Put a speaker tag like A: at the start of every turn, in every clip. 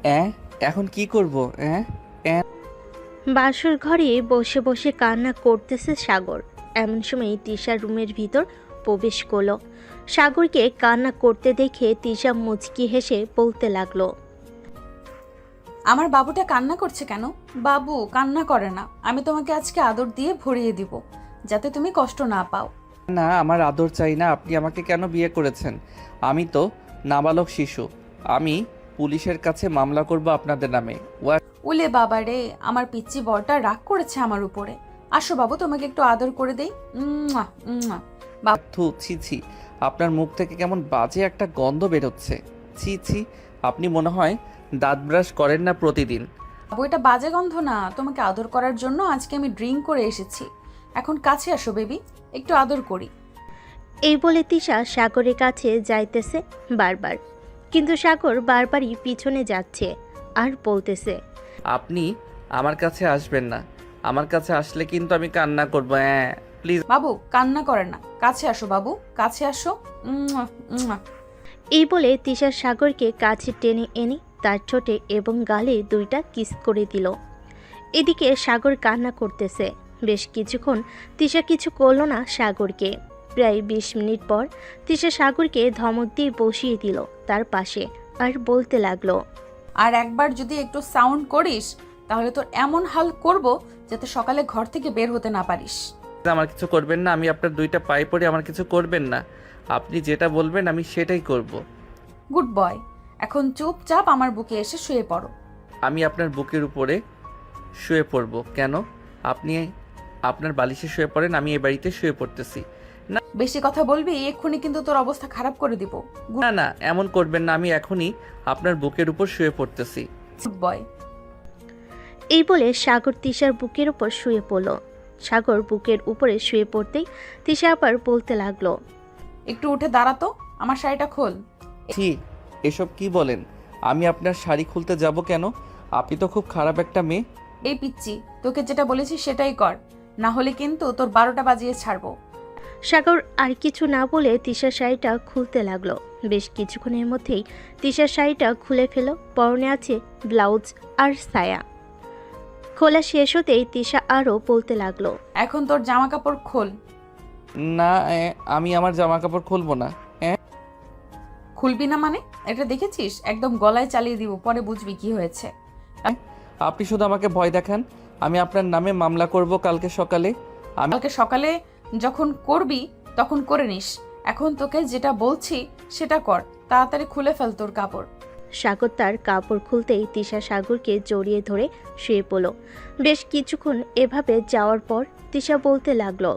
A: অ্যাঁ এখন কি করব? অ্যাঁ
B: বাসর ঘরে বসে বসে কান্না করতেছে সাগর। এমন সময় তিশা রুমের ভিতর প্রবেশ করলো। সাগরকে কান্না করতে দেখে তিশা মুচকি হেসে বলতে লাগলো,
C: আমার বাবুটা কান্না করছে কেন? বাবু কান্না করে না, আমি তোমাকে আজকে আদর দিয়ে ভরিয়ে দিব, যাতে তুমি কষ্ট না পাও।
A: না, আমার আদর চাই না। আপনি আমাকে কেন বিয়ে করেছেন? আমি তো নাবালক শিশু। আমি পুলিশের কাছে মামলা করব আপনাদের নামে।
C: উলে বাবা রে, আমার পিচ্চি বরটা রাগ করেছে আমার উপরে। আসো বাবু, তোমাকে একটু আদর করে দেই। উম্মুয়া, উম্মুয়া।
A: থু, ছি ছি, আপনার মুখ থেকে কেমন বাজে একটা গন্ধ বেরোচ্ছে। ছি ছি, আপনি মনে হয় দাঁত ব্রাশ করেন না প্রতিদিন।
C: বাবু এটা বাজে গন্ধ না, তোমাকে আদর করার জন্য আজকে আমি ড্রিঙ্ক করে এসেছি। এখন কাছে আসো বেবি, একটু আদর করি।
B: এই বলে তিশা সাগরের কাছে যাইতেছে বারবার, কিন্তু সাগর বারবারই পিছনে যাচ্ছে আর বলতেছে,
A: আপনি আমার কাছে আসবেন না। আমার কাছে আসলে কিন্তু আমি কান্না করবো। প্লিজ।
C: বাবু কান্না করে না, কাছে আসো বাবু, কাছে আসো। উম্মুয়া, উম্মুয়া।
B: এই বলে তিশা সাগরকে কাছে টেনে এনে তার ঠোঁটে এবং গালে দুইটা কিস করে দিল। এদিকে সাগর কান্না করতেছে। বেশ কিছুক্ষণ তিশা কিছু করল না সাগরকে। প্রায় 20 মিনিট পর তিশা সাগরকে ধমক দিয়ে বসিয়ে দিল তার পাশে আর বলতে লাগলো,
C: আর একবার যদি একটু সাউন্ড করিস, তাহলে তোর এমন হাল করব যাতে সকালে ঘর থেকে বের হতে না পারিস।
A: আমার কিছু করবেন না। আমি আপনার দুইটা পায়ে পড়ে, আমার কিছু করবেন না। আপনি যেটা বলবেন আমি সেটাই করব।
C: গুড বয়, এখন চুপচাপ আমার বুকে এসে শুয়ে পড়ো।
A: আমি আপনার বুকের উপরে শুয়ে পড়ব কেন? আপনি আপনার বালিশে শুয়ে পড়েন, আমি এই বাড়িতে শুয়ে পড়তেছি।
C: বেশি কথা বলবি, এক্ষুনি কিন্তু তোর অবস্থা খারাপ করে দিব।
A: না না, এমন করবেন না। আমি এখনই আপনার বুকের উপর শুয়ে পড়তেছি।
C: Good boy.
B: এই বলে সাগর তিশার বুকের উপর শুয়ে পড়ল। সাগর বুকের উপরে শুয়ে পড়তেই তিশা আবার বলতে লাগলো,
C: একটু উঠে দাঁড়াতো, আমার শাড়িটা খোল।
A: ছি, এসব কি বলেন? আমি আপনার শাড়ি খুলতে যাব কেন? আপনি তো খুব খারাপ একটা মেয়ে।
C: এই পিচ্চি, তোকে যেটা বলেছি সেটাই কর, না হলে কিন্তু তোর 12টা বাজিয়ে ছাড়বো।
B: সাগর আর কিছু না বলে তিশার শাড়িটা খুলতে লাগলো। বেশ কিছুক্ষণের মধ্যেই তিশার শাড়িটা খুলে ফেল। পরনে আছে ব্লাউজ আর সায়া। খোলা শেষ হতেই তিশা আরও বলতে লাগলো,
C: এখন তোর জামা কাপড় খোল।
A: না, আমি আমার জামা কাপড় খুলবো না।
C: খুলবি না মানে? এটা দেখেছিস, একদম গলায় চালিয়ে দিব, পরে বুঝবি কি হয়েছে।
A: আপনি শুধু আমাকে ভয় দেখান। আমি আপনার নামে মামলা করব কালকে সকালে।
C: কালকে সকালে যখন করবি তখন করে নিস, এখন তোকে যেটা বলছি সেটা কর, তাড়াতাড়ি খুলে ফেল তোর কাপড়।
B: সাগর তার কাপড় খুলতেই তিশা সাগরকে জড়িয়ে ধরে শুয়ে পড়ল। বেশ কিছুক্ষণ এভাবে যাওয়ার পর তিশা বলতে লাগলো,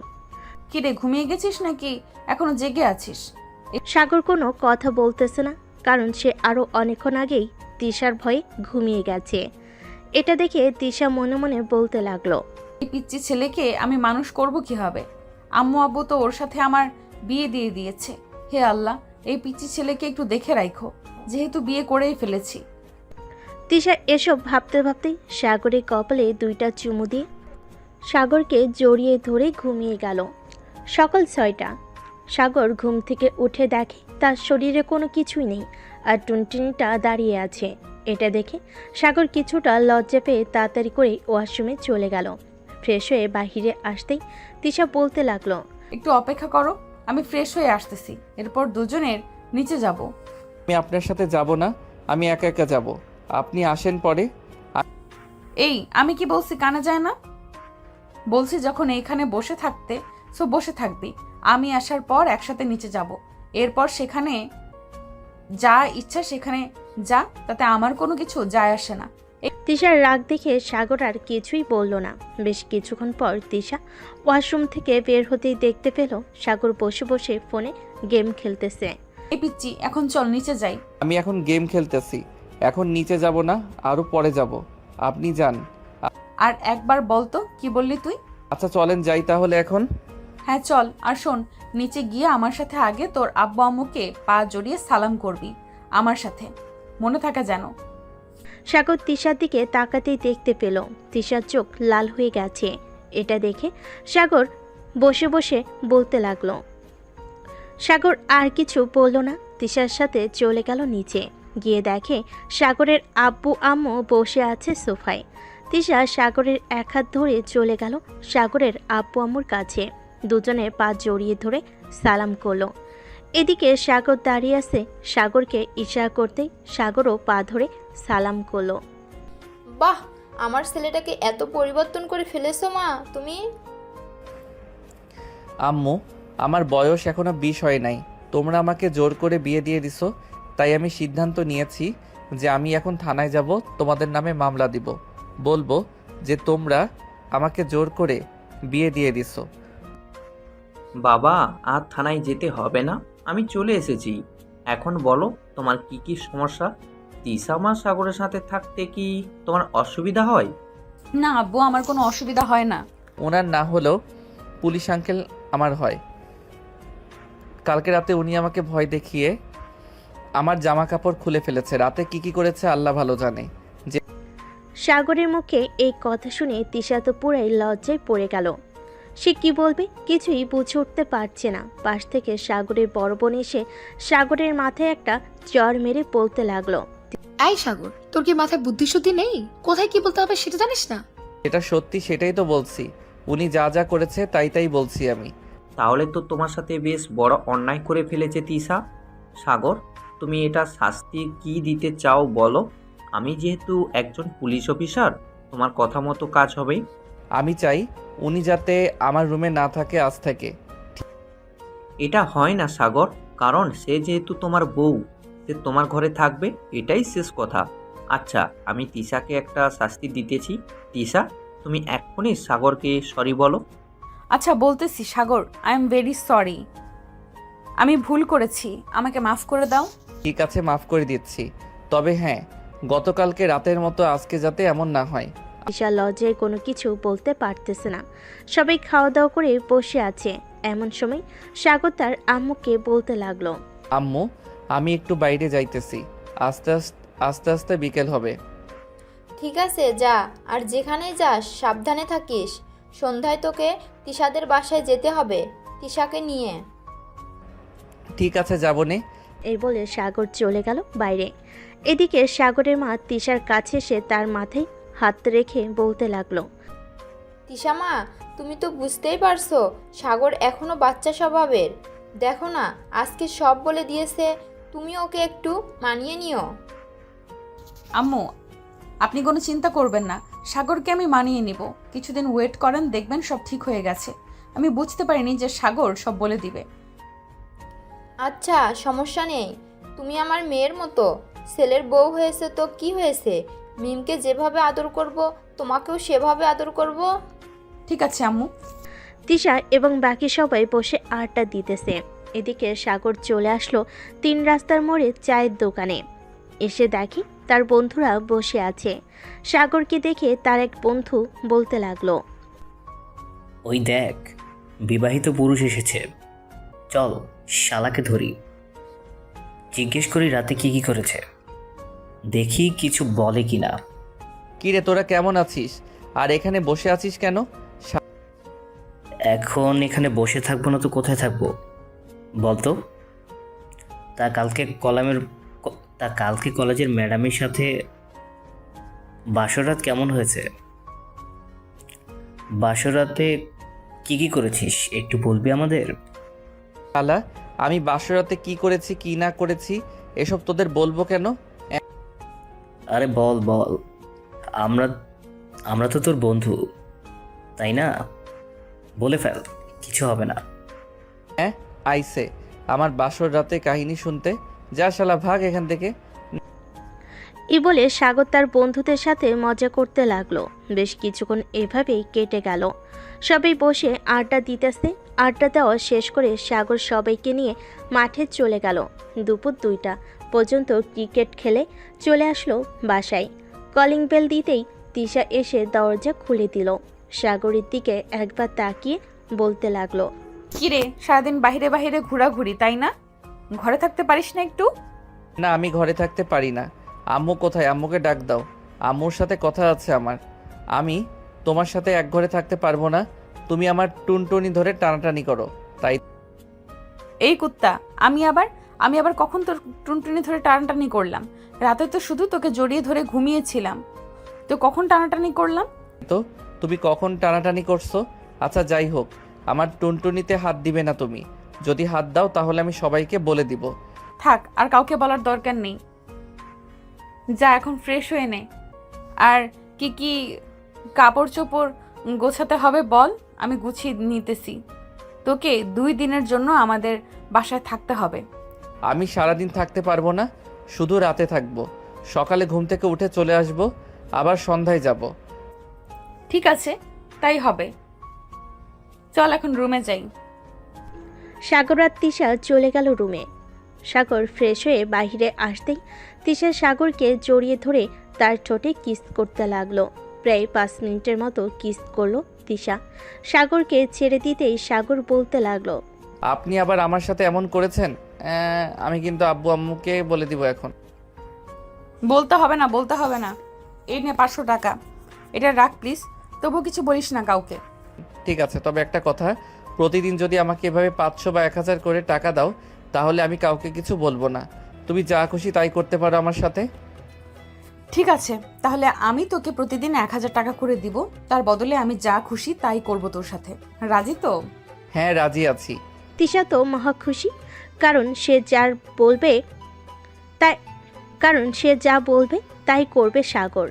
C: কি রে, ঘুমিয়ে গেছিস নাকি এখনো জেগে আছিস?
B: সাগর কোনো কথা বলতেছে না, কারণ সে আরও অনেকক্ষণ আগেই তিশার ভয়ে ঘুমিয়ে গেছে। এটা দেখে তিশা মনে মনে বলতে লাগলো,
C: এই পিচ্চি ছেলেকে আমি মানুষ করব কিভাবে? আম্মু আব্বু তো ওর সাথে আমার বিয়ে দিয়ে দিয়েছে। হে আল্লাহ, এই পিচ্চি ছেলেকে একটু দেখে রাখো, যেহেতু বিয়ে করেই ফেলেছি।
B: তিশা এসব ভাবতে ভাবতেই সাগরের কপালে দুইটা চুমু দিয়ে সাগরকে জড়িয়ে ধরে ঘুমিয়ে গেল। সকাল 6টা। সাগর ঘুম থেকে উঠে দেখে তার শরীরে কোনো কিছুই নেই আর টুনটুনিটা দাঁড়িয়ে আছে। এটা দেখে সাগর কিছুটা লজ্জা পেয়ে তাড়াতাড়ি করে ওয়াশরুমে চলে গেল। ফ্রেশ হয়ে বাহিরে আসতেই তিশা বলতে লাগলো,
C: একটু অপেক্ষা করো, আমি ফ্রেশ হয়ে আসতেছি, এরপর দুজনের নিচে যাব।
A: আমি আপনার সাথে যাব না, আমি একা একা যাব। আপনি আসেন পরে।
C: এই আমি কি বলছি কানে যায় না? বলছি যখন এইখানে বসে থাকতে, সো বসে থাকবি। আমি আসার পর একসাথে নিচে যাব, এরপর সেখানে যা ইচ্ছা সেখানে যা, তাতে আমার কোনো কিছু যায় আসে না।
B: তিশার রাগ দেখে সাগর আর কিছুই বলল না। বেশ কিছুক্ষণ পর তিশা ওয়াশরুম থেকে বের হতেই দেখতে পেল সাগর বসে বসে ফোনে গেম খেলতেছে।
C: এই পিচ্চি, এখন চল নিচে যাই।
A: আমি এখন গেম খেলতেছি, এখন নিচে যাব না, আরো পরে যাব। আপনি যান।
C: আর একবার বলতো কি বললি তুই?
A: আচ্ছা চলেন যাই তাহলে এখন।
C: হ্যাঁ চল, আর শোন, নিচে গিয়ে আমার সাথে আগে তোর আব্বু আম্মুকে পা জড়িয়ে সালাম করবি, আমার সাথে, মনে থাকে যেন।
B: সাগর তিশার দিকে তাকাতেই দেখতে পেল তিশার চোখ লাল হয়ে গেছে। এটা দেখে সাগর বসে বসে বলতে লাগলো। সাগর আর কিছু বলল না, তিশার সাথে চলে গেল নিচে। গিয়ে দেখে সাগরের আব্বু আম্মু বসে আছে সোফায়। তিশা সাগরের এক হাত ধরে চলে গেল সাগরের আব্বু আম্মুর কাছে। দুজনের পা জড়িয়ে ধরে সালাম করলো। এদিকে সাগর দাঁড়িয়ে আছে। সাগরকে ইশারা করতেই সাগরও পা ধরে সালাম করলো।
D: বাহ, আমার ছেলেটাকে এত পরিবর্তন করে ফেলেছো মা তুমি।
A: আম্মু, আমার বয়স এখনো 20 হয় নাই। তোমরা আমাকে জোর করে বিয়ে দিয়ে দিছো, তাই আমি সিদ্ধান্ত নিয়েছি যে আমি এখন থানায় যাব, তোমাদের নামে মামলা দিব। বলবো যে তোমরা আমাকে জোর করে বিয়ে দিয়ে দিছো।
E: বাবা, আর থানায় যেতে হবে না, আমি চলে এসেছি। এখন বলো তোমার কি কি সমস্যা? তিশা মা সাগরের সাথে থাকতে কি তোমার অসুবিধা হয়?
C: না আব্বু, আমার কোনো অসুবিধা হয় না।
A: ওনার না হলেও পুলিশ আঙ্কেল আমার হয়। কালকে রাতে উনি আমাকে ভয় দেখিয়ে আমার জামা কাপড় খুলে ফেলেছে। রাতে কি করেছে আল্লাহ ভালো জানে।
B: সাগরের মুখে এই কথা শুনে তিশা তো পুরাই লজ্জায় পড়ে গেল। সে কি বলবে কিছুই বুঝে উঠতে পারছে না। পাশ থেকে সাগরের বড় বোন এসে সাগরের মাথায় একটা চড় মেরে বলতে লাগলো।
F: এই সাগর, তোর কি মাথায় বুদ্ধি শুদ্ধি নেই? কোথায় কি বলতে হবে সেটা জানিস না?
A: এটা সত্যি, সেটাই তো বলছি। উনি যা যা করেছে তাই বলছি আমি।
E: তাহলে তো তোমার সাথে বেশ বড় অন্যায় করে ফেলেছে তিশা। সাগর, তুমি এটা শাস্তি কি দিতে চাও বলো? আমি যেহেতু একজন পুলিশ অফিসার, তোমার কথা মতো কাজ হবে।
A: আমি চাই উনি যাতে আমার রুমে না থাকে আজ থেকে।
E: এটা হয় না সাগর, কারণ সে যেহেতু তোমার বউ, সে তোমার ঘরে থাকবে, এটাই শেষ কথা। আচ্ছা, আমি তিশাকে একটা শাস্তি দিতেছি। তিশা, তুমি এক্ষুনি সাগরকে সরি বলো।
C: আচ্ছা বলতেছি সাগর, আই এম ভেরি সরি। আমি ভুল করেছি, আমাকে মাফ করে দাও।
A: ঠিক আছে, মাফ করে দিচ্ছি। তবে হ্যাঁ, গতকালকে রাতের মতো আজকে যাতে এমন না হয়।
B: তিশা লজ্জায় কোনো কিছু বলতে পারতেছে না। সবাই খাওয়া দাওয়া করে বসে আছে। এমন সময় সাগর তার আম্মুকে বলতে লাগলো।
A: আম্মু, আমি একটু বাইরে যাইতেছি। আস্তে আস্তে আস্তে বিকেল হবে।
D: ঠিক আছে যা, আর যেখানেই যাস সাবধানে থাকিস। সন্ধ্যায় তোকে তিশাদের বাসায় যেতে হবে তিশাকে নিয়ে।
A: ঠিক আছে, যাবো নে।
B: এই বলে সাগর চলে গেল বাইরে। এদিকে সাগরের মা তিশার কাছে এসে তার মাথায় হাত রেখে বলতে লাগলো।
D: তিশা মা, তুমি তো বুঝতেই পারছো সাগর এখনো বাচ্চা স্বভাবের। দেখো না, আজকে সব বলে দিয়েছে, তুমি ওকে একটু মানিয়ে নিও।
C: আম্মু, আপনি কোনো চিন্তা করবেন না, সাগরকে আমি মানিয়ে নিব। কিছুদিন ওয়েট করেন, দেখবেন সব ঠিক হয়ে গেছে। আমি বুঝতে পারিনি যে সাগর সব বলে দিবে।
D: আচ্ছা, সমস্যা নেই, তুমি আমার মেয়ের মতো। ছেলের বউ হয়েছে তো কি হয়েছে, মিমকে যেভাবে আদর করব তোমাকেও সেভাবে আদর করব।
C: ঠিক আছে আম্মু।
B: তিশা এবং বাকি সবাই বসে আড্ডা দিতেছে। এদিকে সাগর চলে আসলো 3 রাস্তার মোড়ে চায়ের দোকানে। এসে দেখি তার বন্ধুরা বসে আছে। সাগরকে দেখে তার এক বন্ধু বলতে লাগলো।
G: ওই দেখ, বিবাহিত পুরুষ এসেছে, চল শালাকে ধরি, জিজ্ঞেস করি রাতে কি করেছে, দেখি কিছু বলে কিনা।
A: কিরে, তোরা কেমন আছিস? আর এখানে বসে আছিস কেন?
G: এখন এখানে বসে থাকবো না তো কোথায় থাকবো বলতো? তা কালকে কলেজের ম্যাডামের সাথে বাসরাত কেমন হয়েছে? বাসরাতে কি করেছিস একটু বলবি আমাদের?
A: শালা, আমি বাসরাতে কি করেছি কি না করেছি এসব তোদের বলবো কেন?
G: আরে বল, আমরা তো তোর বন্ধু, তাই না? বলে ফেল, কিছু হবে না।
A: হ্যাঁ, আইসে আমার বাসর রাতে কাহিনী শুনতে। যা শালা, ভাগ এখান থেকে।
B: এই বলে সাগর তার বন্ধুদের সাথে মজা করতে লাগলো। বেশ কিছুক্ষণ এভাবেই কেটে গেল। সবাই বসে আড্ডা দিতেছে। আড্ডা দেওয়া শেষ করে সাগর সবাইকে নিয়ে মাঠে চলে গেল। দুপুর 2টা পর্যন্ত ক্রিকেট খেলে চলে আসলো বাসায়। কলিং বেল দিতেই তিশা এসে দরজা খুলে দিল। সাগরের দিকে একবার তাকিয়ে বলতে লাগলো।
C: কিরে, সারাদিন বাহিরে বাহিরে ঘোরাঘুরি, তাই না? ঘরে থাকতে পারিস না একটু?
A: না, আমি ঘরে থাকতে পারি না। আম্মু কোথায়? আম্মুকে ডাক দাও, আম্মুর সাথে কথা আছে আমার। আমি তোমার সাথে এক ঘরে থাকতে পারবো না। তুমি আমার টুনটুনি ধরে টানাটানি করো, তাই।
C: এই কুত্তা, আমি আবার আমি আবার কখন তোর টুনটুনি ধরে টানাটানি করলাম? রাতে তো শুধু তোকে জড়িয়ে ধরে ঘুমিয়েছিলাম, তো কখন টানাটানি করলাম?
A: তো তুমি কখন টানাটানি করছো? আচ্ছা যাই হোক, আমার টুনটুনিতে হাত দিবে না তুমি। যদি হাত দাও তাহলে আমি সবাইকে বলে দিব।
C: থাক, আর কাউকে বলার দরকার নেই। যা এখন ফ্রেশ হয়ে নে, আর কি কি কাপড় চোপড় গোছাতে হবে বল, আমি গুছিয়ে নিতেছি। তোকে 2 দিনের জন্য আমাদের বাসায় থাকতে হবে।
A: আমি সারাদিন থাকতে পারবো না, শুধু রাতে থাকবো। সকালে ঘুম থেকে উঠে চলে আসবো, আবার সন্ধ্যায় যাব।
C: ঠিক আছে, তাই হবে। চল এখন রুমে যাই।
B: সাগর আর তিশা চলে গেল রুমে। সাগর ফ্রেশ হয়ে বাইরে আসতেই তিশা সাগরকে জড়িয়ে ধরে তার ঠোঁটে কিস করতে লাগলো। প্রায় 5 মিনিটের মতো কিস করলো তিশা। সাগরকে ছেড়ে দিতেই সাগর বলতে লাগলো,
A: আপনি আবার আমার সাথে এমন করেছেন? আমি কিন্তু আব্বু আম্মুকে বলে দিব এখন।
C: বলতে হবে না, বলতে হবে না। এই নে 500 টাকা, এটা রাখ প্লিজ। তবু কিছু বলিস না কাউকে।
A: ঠিক আছে, তবে একটা কথা, প্রতিদিন যদি আমাকে এভাবে 500 বা 1000 করে টাকা দাও তাহলে আমি কাউকে কিছু বলবো না। তুমি যা খুশি তাই করতে পারো আমার সাথে।
C: ঠিক আছে, তাহলে আমি তোকে প্রতিদিন 1000 টাকা করে দিব, তার বদলে আমি যা খুশি তাই করব তোর সাথে। রাজি তো?
A: হ্যাঁ, রাজি আছি।
B: তিশা তো মহা খুশি, কারণ সে যা বলবে তাই করবে সাগর।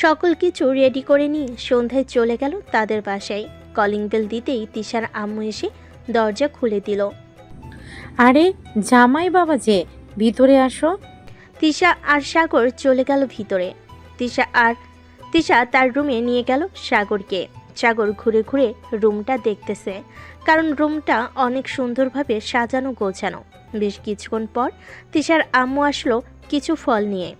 B: সকল কিছু রেডি করে নিয়ে সন্ধ্যায় চলে গেল তাদের বাসায়। কলিং বেল দিতেই তিশার আম্মু এসে দরজা খুলে দিল।
H: আরে জামাই বাবা যে, ভিতরে আসো।
B: তিশা আর সাগর চলে গেল ভিতরে। তিশা তার রুমে নিয়ে গেল সাগরকে। সাগর ঘুরে ঘুরে রুমটা দেখতেছে, কারণ রুমটা অনেক সুন্দরভাবে সাজানো গোছানো। বেশ কিছুক্ষণ পর তিশার আম্মু আসলো কিছু ফল নিয়ে।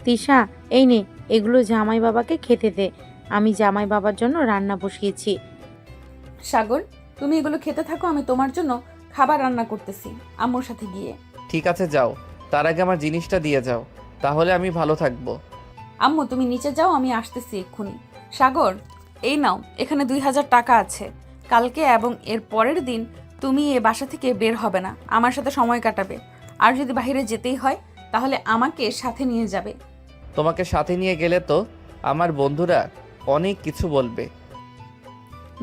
H: তিশা, এই নে, এগুলো জামাই বাবাকে খেতে দে। আমি জামাই বাবার জন্য রান্না বসিয়েছি।
C: সাগর, তুমি এগুলো খেতে থাকো, আমি তোমার জন্য খাবার রান্না করতেছি আম্মুর সাথে গিয়ে।
A: ঠিক আছে যাও, তার আগে আমার জিনিসটা দিয়ে যাও, তাহলে আমি ভালো থাকবো।
C: আম্মু তুমি নিচে যাও, আমি আসতেছি এক্ষুনি। সাগর, এই নাও, এখানে 2000 টাকা আছে। কালকে এবং এর পরের দিন তুমি এ বাসা থেকে বের হবে না, আমার সাথে সময় কাটাবে। আর যদি বাইরে যেতেই হয় তাহলে আমাকে সাথে নিয়ে যাবে।
A: তোমাকে সাথে নিয়ে গেলে তো আমার বন্ধুরা অনেক কিছু বলবে।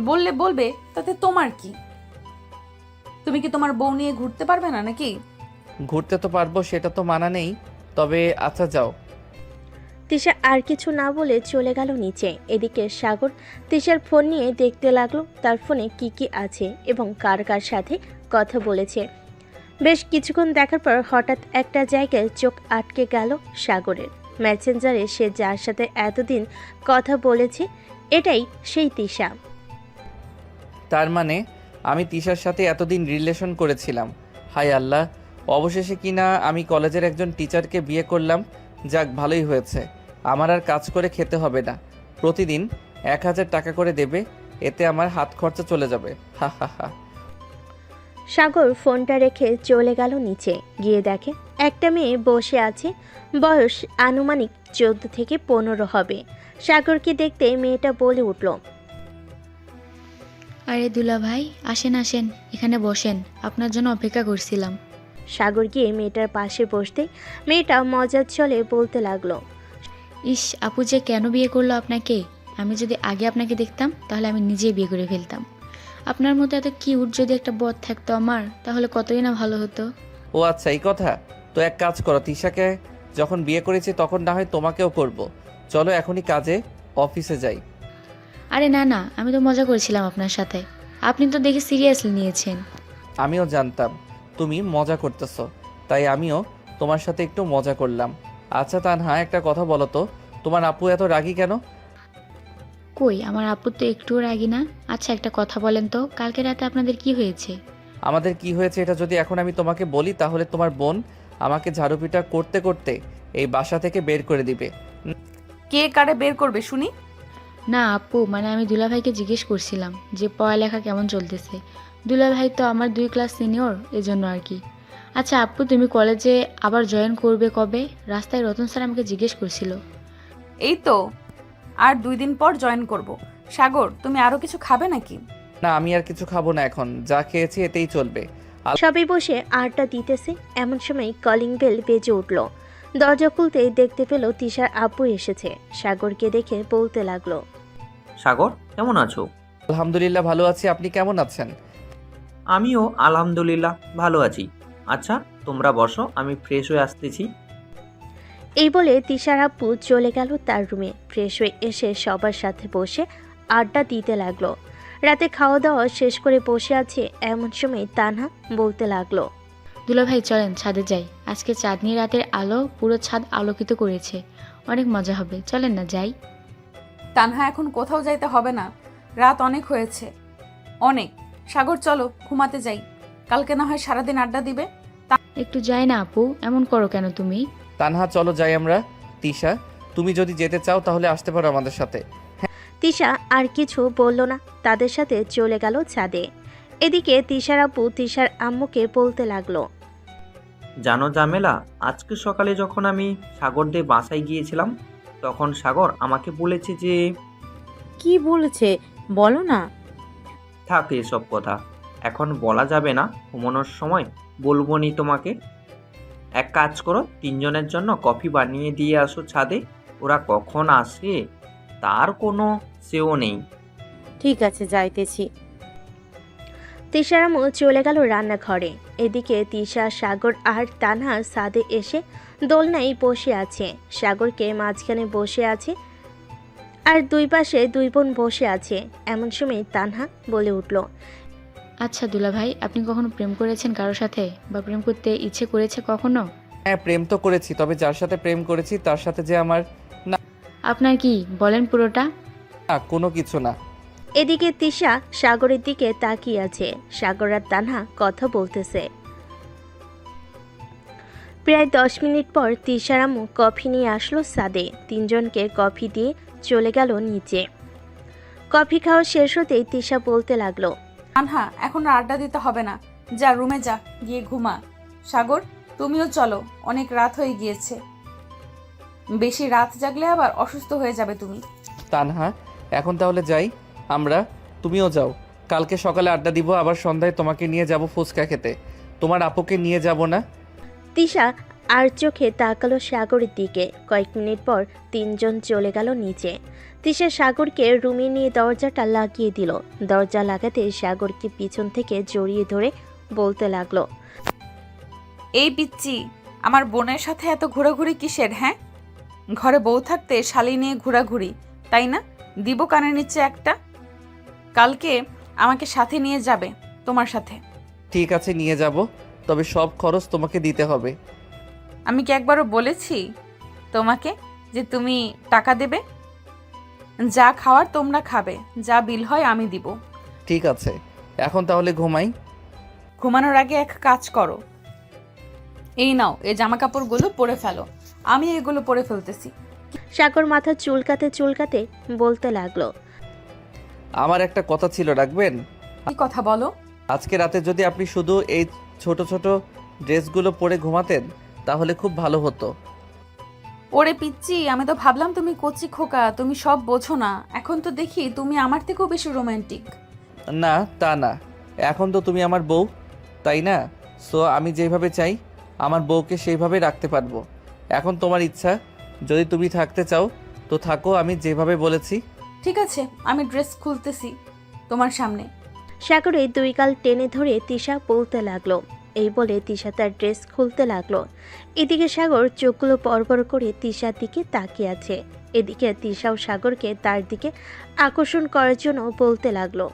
C: বললে বলবে, তাতে তোমার কি? তুমি কি তোমার বউ নিয়ে ঘুরতে পারবে না নাকি?
A: ঘুরতে তো পারবো, সেটা তো মানা নেই, তবে আচ্ছা যাও।
B: তিশা আর কিছু না বলে চলে গেল নিচে। এদিকে সাগর তিশার ফোন নিয়ে দেখতে লাগলো তার ফোনে কি কি আছে এবং কার কার সাথে কথা বলেছে। বেশ কিছুক্ষণ দেখার পর হঠাৎ একটা জায়গায় চোখ আটকে গেল সাগরের। মেসেঞ্জারে সে যার সাথে এতদিন কথা বলেছে, এটাই সেই তিশা।
A: তার মানে আমি তিশার সাথে এতদিন রিলেশন করেছিলাম। হায় আল্লাহ, অবশেষে কিনা আমি কলেজের একজন টিচারকে বিয়ে করলাম। যাক, ভালোই হয়েছে, আমার আর কাজ করে খেতে হবে না। প্রতিদিন 1000 টাকা করে দেবে, এতে আমার হাত খরচা চলে যাবে। হা হা হা।
B: সাগর ফোনটা রেখে চলে গেল নিচে। গিয়ে দেখে একটা মেয়ে বসে আছে, বয়স আনুমানিক 14 থেকে 15 হবে। সাগরকে দেখতে মেয়েটা বলে উঠল,
I: আরে দুলা ভাই, আসেন আসেন, এখানে বসেন, আপনার জন্য অপেক্ষা করছিলাম।
B: সাগর গিয়ে মেয়েটার পাশে বসতে মেয়েটা মজার ছলে বলতে লাগলো,
I: ইস, আপু যে কেন বিয়ে করলো আপনাকে? আমি যদি আগে আপনাকে দেখতাম তাহলে আমি নিজেই বিয়ে করে ফেলতাম। আপনার মতো এত কিউট যদি একটা বর থাকতো আমার, তাহলে কতই না ভালো হতো।
A: ও আচ্ছা, এই কথা। তো এক কাজ করো, তিশাকে যখন বিয়ে করেছি তখন না হয় তোমাকেও করব। চলো এখনই কাজে, অফিসে যাই।
I: আরে না না, আমি তো মজা করেছিলাম আপনার সাথে, আপনি তো দেখে সিরিয়াসলি নিয়েছেন।
A: আমিও জানতাম তুমি মজা করতেছো, তাই আমিও তোমার সাথে একটু মজা করলাম। আচ্ছা তানহা, একটা কথা বলো তো, তোমার আপু এত রাগী কেন?
I: কই, আমার আপু তো একটুও রাগি না। আচ্ছা একটা কথা বলেন তো, কালকে রাতে আপনাদের কি হয়েছে?
A: আমাদের কি হয়েছে এটা যদি এখন আমি তোমাকে বলি তাহলে তোমার বোন আমাকে ঝাড়ুপিটা করতে করতে এই বাসা থেকে বের করে দিবে।
C: কে কারে বের করবে শুনি?
I: না আপু, মানে আমি দুলাভাইকে জিজ্ঞেস করছিলাম যে পড়ালেখা কেমন চলতেছে। দুলাভাই তো আমার 2 ক্লাস সিনিয়র, এজন্য আর কি। আচ্ছা আপু, তুমি কলেজে আবার জয়েন করবে কবে? রাস্তায় রতন স্যার আমাকে জিজ্ঞেস করছিল।
C: এই তো আর 2 দিন পর জয়েন করব। সাগর, তুমি আরো কিছু খাবে নাকি?
A: না, আমি আর কিছু খাবো না, এখন যা খেয়েছি এতেই চলবে।
B: সবাই বসে আড্ডা দিতেছে, এমন সময় কলিং বেল বেজে উঠল। দরজা খুলতেই দেখতে পেল তিশার আব্বু এসেছে। সাগরকে দেখে বলতে লাগলো,
E: সাগর কেমন আছো?
A: আলহামদুলিল্লাহ ভালো আছি, আপনি কেমন আছেন?
E: আমিও আলহামদুলিল্লাহ ভালো আছি। আচ্ছা তোমরা বসো, আমি ফ্রেশ হয়ে আসতেছি।
B: এই বলে তিশার আব্বু চলে গেল তার রুমে। ফ্রেশ হয়ে এসে সবার সাথে বসে আড্ডা দিতে লাগলো। রাতে খাওয়া দাওয়া শেষ করে বসে আছে, এমন সময় তানহা বলতে লাগলো,
I: দুলাভাই চলেন ছাদে যাই, আজকে চাঁদনি রাতের আলো পুরো ছাদ আলোকিত করেছে, অনেক মজা হবে, চলেন না যাই।
C: তানহা এখন কোথাও যাইতে হবে না, রাত অনেক হয়েছে, অনেক। সাগর চলো ঘুমাতে যাই, কালকে না হয় সারাদিন আড্ডা দিবে।
I: একটু যাই না আপু, এমন করো কেন তুমি?
A: তানহা চলো যাই আমরা। তিশা, তুমি যদি যেতে চাও তাহলে আসতে পারো আমাদের সাথে।
B: তিশা আর কিছু বলল না, তাদের সাথে চলে গেল ছাদে। এদিকে তিশার আব্বু তিশার আম্মুকে বলতে লাগলো,
E: জানো জামেলা, আজকে সকালে যখন আমি সাগরদের বাসায় গিয়েছিলাম তখন সাগর আমাকে বলেছে যে
H: কি বলেছে বলো না।
E: থাক এসব কথা, এখন বলা যাবে না, ঘুমানোর সময় বলবো নি তোমাকে। এক কাজ করো, তিনজনের জন্য কফি বানিয়ে দিয়ে আসো ছাদে। ওরা কখন আসে তার কোনো সেও নেই।
H: ঠিক আছে যাইতেছি।
B: তিশার আম্মু চলে গেল রান্নাঘরে। এদিকে তিশা, সাগর আর তানহা ছাদে এসে দোলনায় বসে আছে। সাগরকে মাঝখানে বসে আছে আর দুই পাশে দুই বোন বসে আছে। এমন সময় তানহা বলে উঠল,
I: আচ্ছা দুলাভাই, আপনি কখনো প্রেম করেছেন কারোর সাথে, বা প্রেম করতে ইচ্ছে করেছে কখনো?
A: হ্যাঁ প্রেম তো করেছি, তবে যার সাথে প্রেম করেছি তার সাথে যে আমার
I: আপনার কি বলেন পুরোটা।
A: না কোনো কিছু না।
B: এদিকে তিশা সাগরের দিকে তাকিয়ে আছে। সাগর আর তানহা কথা বলতেছে। প্রায় 10 মিনিট পর তিশার আম্মু কফি নিয়ে আসলো ছাদে। তিনজনকে কফি দিয়ে চলে গেল নিচে। কফি খাওয়া শেষ হতেই তিশা বলতে লাগলো,
C: তানহা এখন আর আড্ডা দিতে হবে না, যা রুমে যা, গিয়ে ঘুমা। সাগর তুমিও চলো, অনেক রাত হয়ে গিয়েছে, বেশি রাত জাগলে আবার অসুস্থ হয়ে যাবে তুমি।
A: তানহা এখন তাহলে যাই আমরা, তুমিও যাও। কালকে সকালে আড্ডা দিব, আবার সন্ধ্যায় তোমাকে নিয়ে যাব ফুচকা খেতে। তোমার আপুকে নিয়ে যাব না?
B: তিশা আর চোখে তাকালো সাগরের দিকে। কয়েক মিনিট পর তিনজন চলে গেল নিচে। তিশা সাগরকে রুমে নিয়ে দরজাটা লাগিয়ে দিল। দরজা লাগাতে সাগরকে পিছন থেকে জড়িয়ে ধরে বলতে লাগলো,
C: এই পিচ্চি, আমার বোনের সাথে এত ঘোরাঘুরি কিসের? হ্যাঁ, ঘরে বউ থাকতে শালি নিয়ে ঘোরাঘুরি, তাই না? দিব কানের নিচে একটা। কালকে আমাকে সাথে নিয়ে যাবে তোমার সাথে।
A: ঠিক আছে নিয়ে যাব, তবে সব খরচ তোমাকে দিতে হবে।
C: আমি কি একবারও বলেছি তোমাকে যে তুমি টাকা দেবে? যা খাওয়ার তোমরা খাবে, যা বিল হয় আমি দিব।
A: ঠিক আছে, এখন তাহলে ঘুমাই।
C: ঘুমানোর আগে এক কাজ করো, এই নাও এই জামা কাপড়গুলো পরে ফেলো, আমি এগুলো পরে ফেলতেছি।
B: সাগর মাথা চুলকাতে চুলকাতে বলতে লাগলো,
A: আমার একটা কথা ছিল, রাখবেন?
C: কি কথা বলো?
A: আজকে রাতে যদি আপনি শুধু এই ছোট ছোট ড্রেসগুলো পরে ঘুমাতেন তাহলে খুব ভালো হতো।
C: ওরে পিচ্চি, আমি তো ভাবলাম তুমি কচি খোকা, তুমি সব বোঝো না। এখন তো দেখি তুমি আমার থেকেও বেশি রোমান্টিক।
A: না তা না, এখন তো তুমি আমার বউ, তাই না? সো আমি যেভাবে চাই আমার বউকে সেইভাবে রাখতে পারবো। এখন তোমার ইচ্ছা, যদি তুমি থাকতে চাও তো থাকো, আমি যেভাবে বলেছি।
C: ঠিক আছে, আমি ড্রেস খুলতেছি তোমার সামনে।
B: সাগরে দুই গাল টেনে ধরে তিশা বলতে লাগলো। এই বলে তিশা তার ড্রেস খুলতে লাগলো। এদিকে সাগর চোখগুলো পরপর করে তিশার দিকে তাকিয়ে আছে। এদিকে তিশাও সাগরকে তার দিকে আকর্ষণ করার জন্য বলতে লাগলো,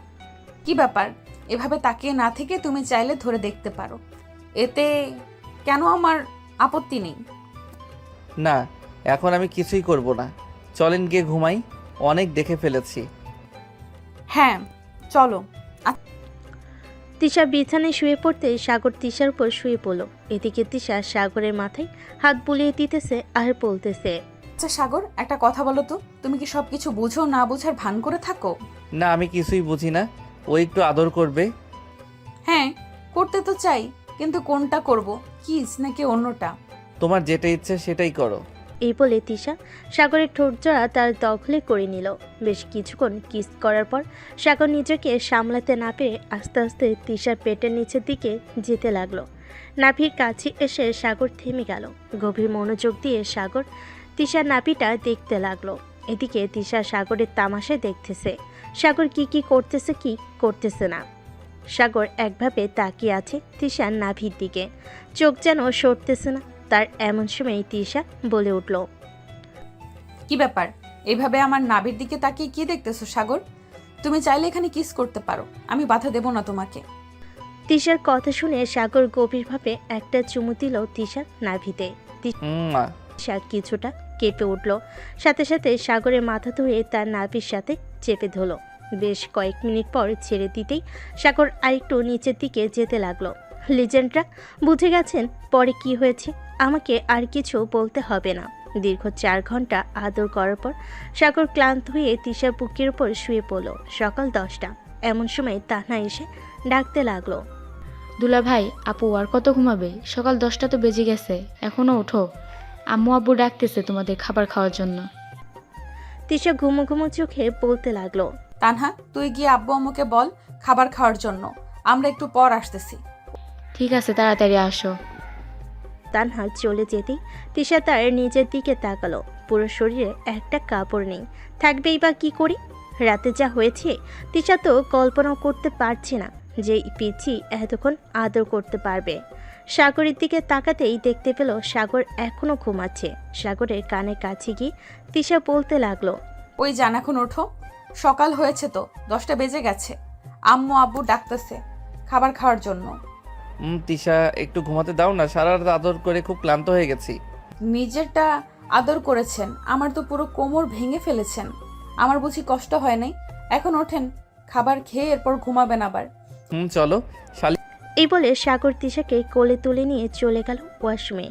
C: কি ব্যাপার? এভাবে তাকিয়ে না থেকে তুমি চাইলে ধরে দেখতে পারো, এতে কেন আমার আপত্তি নেই।
A: না, এখন আমি কিছুই করব না, চলেন গিয়ে ঘুমাই, অনেক দেখে ফেলেছি।
C: হ্যাঁ চলো।
B: তিশা বিছানায় শুয়ে পড়তে সাগর তিশার উপর শুয়ে পড়ল। এদিকে তিশা সাগরের মাথায় হাত বুলিয়ে দিতেছে আর বলতেছে,
C: আচ্ছা সাগর, একটা কথা বলো তো, তুমি কি সবকিছু বুঝো না বুঝার ভান করে থাকো?
A: না আমি কিছুই বুঝি না, ও একটু আদর করবে।
C: হ্যাঁ করতে তো চাই, কিন্তু কোনটা করব, কিস নাকি অন্যটা?
A: তোমার যেটা ইচ্ছে সেটাই করো।
B: এই বলে তিশা সাগরের ঠোঁটজোড়া তার দখলে করে নিল। বেশ কিছুক্ষণ কিস করার পর সাগর নিজেকে সামলাতে না পেরে আস্তে আস্তে তিশার পেটের নিচের দিকে যেতে লাগলো। নাভির কাছে এসে সাগর থেমে গেল। গভীর মনোযোগ দিয়ে সাগর তিশার নাভিটা দেখতে লাগলো। এদিকে তিশা সাগরের তামাশা দেখতেছে। সাগর কি করতেছে কি করতেছে না। সাগর একভাবে তাকিয়ে আছে তিশার নাভির দিকে, চোখ যেন সরতেছে না তার। এমন সময় তিশা বলে উঠল,
C: কি ব্যাপার? এইভাবে আমার নাভির দিকে তাকিয়ে কি দেখতেছো সাগর? তুমি চাইলে এখানে কিস করতে পারো, আমি বাধা দেব না তোমাকে।
B: তিশার কথা শুনে সাগর গভীরভাবে একটা চুমু দিল তিশার নাভিতে।
A: মা।
B: তিশা কিছুটা কেঁপে উঠল, সাথে সাথে সাগরের মাথা ধরে তার নাভির সাথে চেপে ধরল। বেশ কয়েক মিনিট পর ছেড়ে দিতেই সাগর আরেকটু নিচের দিকে যেতে লাগলো। লিজেন্ডরা বুঝে গেছেন পরে কি হয়েছে, আমাকে আর কিছু বলতে হবে না। দীর্ঘ 4 ঘন্টা আদর করার পর সাগর ক্লান্ত হয়ে তিশার বুকের উপর শুয়ে পড়ল। সকাল 10টা। এমন সময় তান্হা এসে ডাকতে লাগলো,
I: দুলা ভাই, আপু আর কত ঘুমাবে? সকাল 10টা তো বেজে গেছে, এখনো ওঠো। আম্মু আব্বু ডাকতেছে তোমাদের খাবার খাওয়ার জন্য।
B: তিশা ঘুমো ঘুমো চোখে বলতে লাগলো,
C: তানহা, তুই গিয়ে আব্বু আম্মুকে বল খাবার খাওয়ার জন্য, আমরা একটু পর আসতেছি।
I: ঠিক আছে, তাড়াতাড়ি আসো।
B: তানহা চলে যেতেই তিশা তার নিজের দিকে তাকালো। পুরো শরীরে একটা কাপড় নেই, থাকবেই বা কি করি? রাতে যা হয়েছে তিশা তো কল্পনাও করতে পারছে না যে পিচি এতক্ষণ আদর করতে পারবে। সাগরের দিকে তাকাতেই দেখতে পেল সাগর এখনো ঘুমাচ্ছে। সাগরের কানে কাছে গিয়ে তিশা বলতে লাগলো,
C: ওই যান, এখন ওঠো, সকাল হয়েছে তো, 10টা বেজে গেছে। আম্মু আব্বু ডাকতেছে খাবার খাওয়ার জন্য।
A: তিশা একটু ঘুমাতে দাও না, সারা রাত আদর করে খুব ক্লান্ত হয়ে গেছি।
C: নিজেরটা আদর করেছেন, আমার তো পুরো কোমর ভেঙে ফেলেছেন। আমার বুঝি কষ্ট হয় নাই? এখন ওঠেন, খাবার খেয়ে এরপর ঘুমাবেন আবার।
A: চলো শালি।
B: এই বলে সাগর তিশাকে কোলে তুলে নিয়ে চলে গেল ওয়াশরুমে।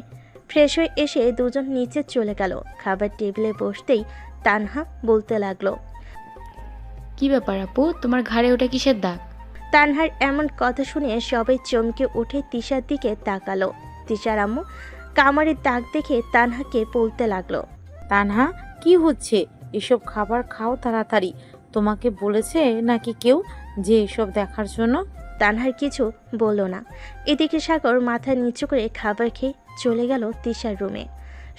B: ফ্রেশ হয়ে এসে দুজন নিচে চলে গেল। খাবার টেবিলে বসতেই তানহা বলতে লাগলো,
I: কি ব্যাপার আপু, তোমার ঘাড়ে ওটা কিসের দাগ?
B: তানহার এমন কথা শুনে সবাই চমকে উঠে তিশার দিকে তাকালো। তিশার আম্মু কামারের দাগ দেখে তানহাকে বলতে লাগলো,
H: তানহা, কি হচ্ছে? এসব খাবার খাও তাড়াতাড়ি। তোমাকে বলেছে নাকি কেউ যে এসব দেখার জন্য?
B: তানহার কিছু বলল না। এদিকে সাগর মাথা নিচু করে খাবার খেয়ে চলে গেল তিশার রুমে।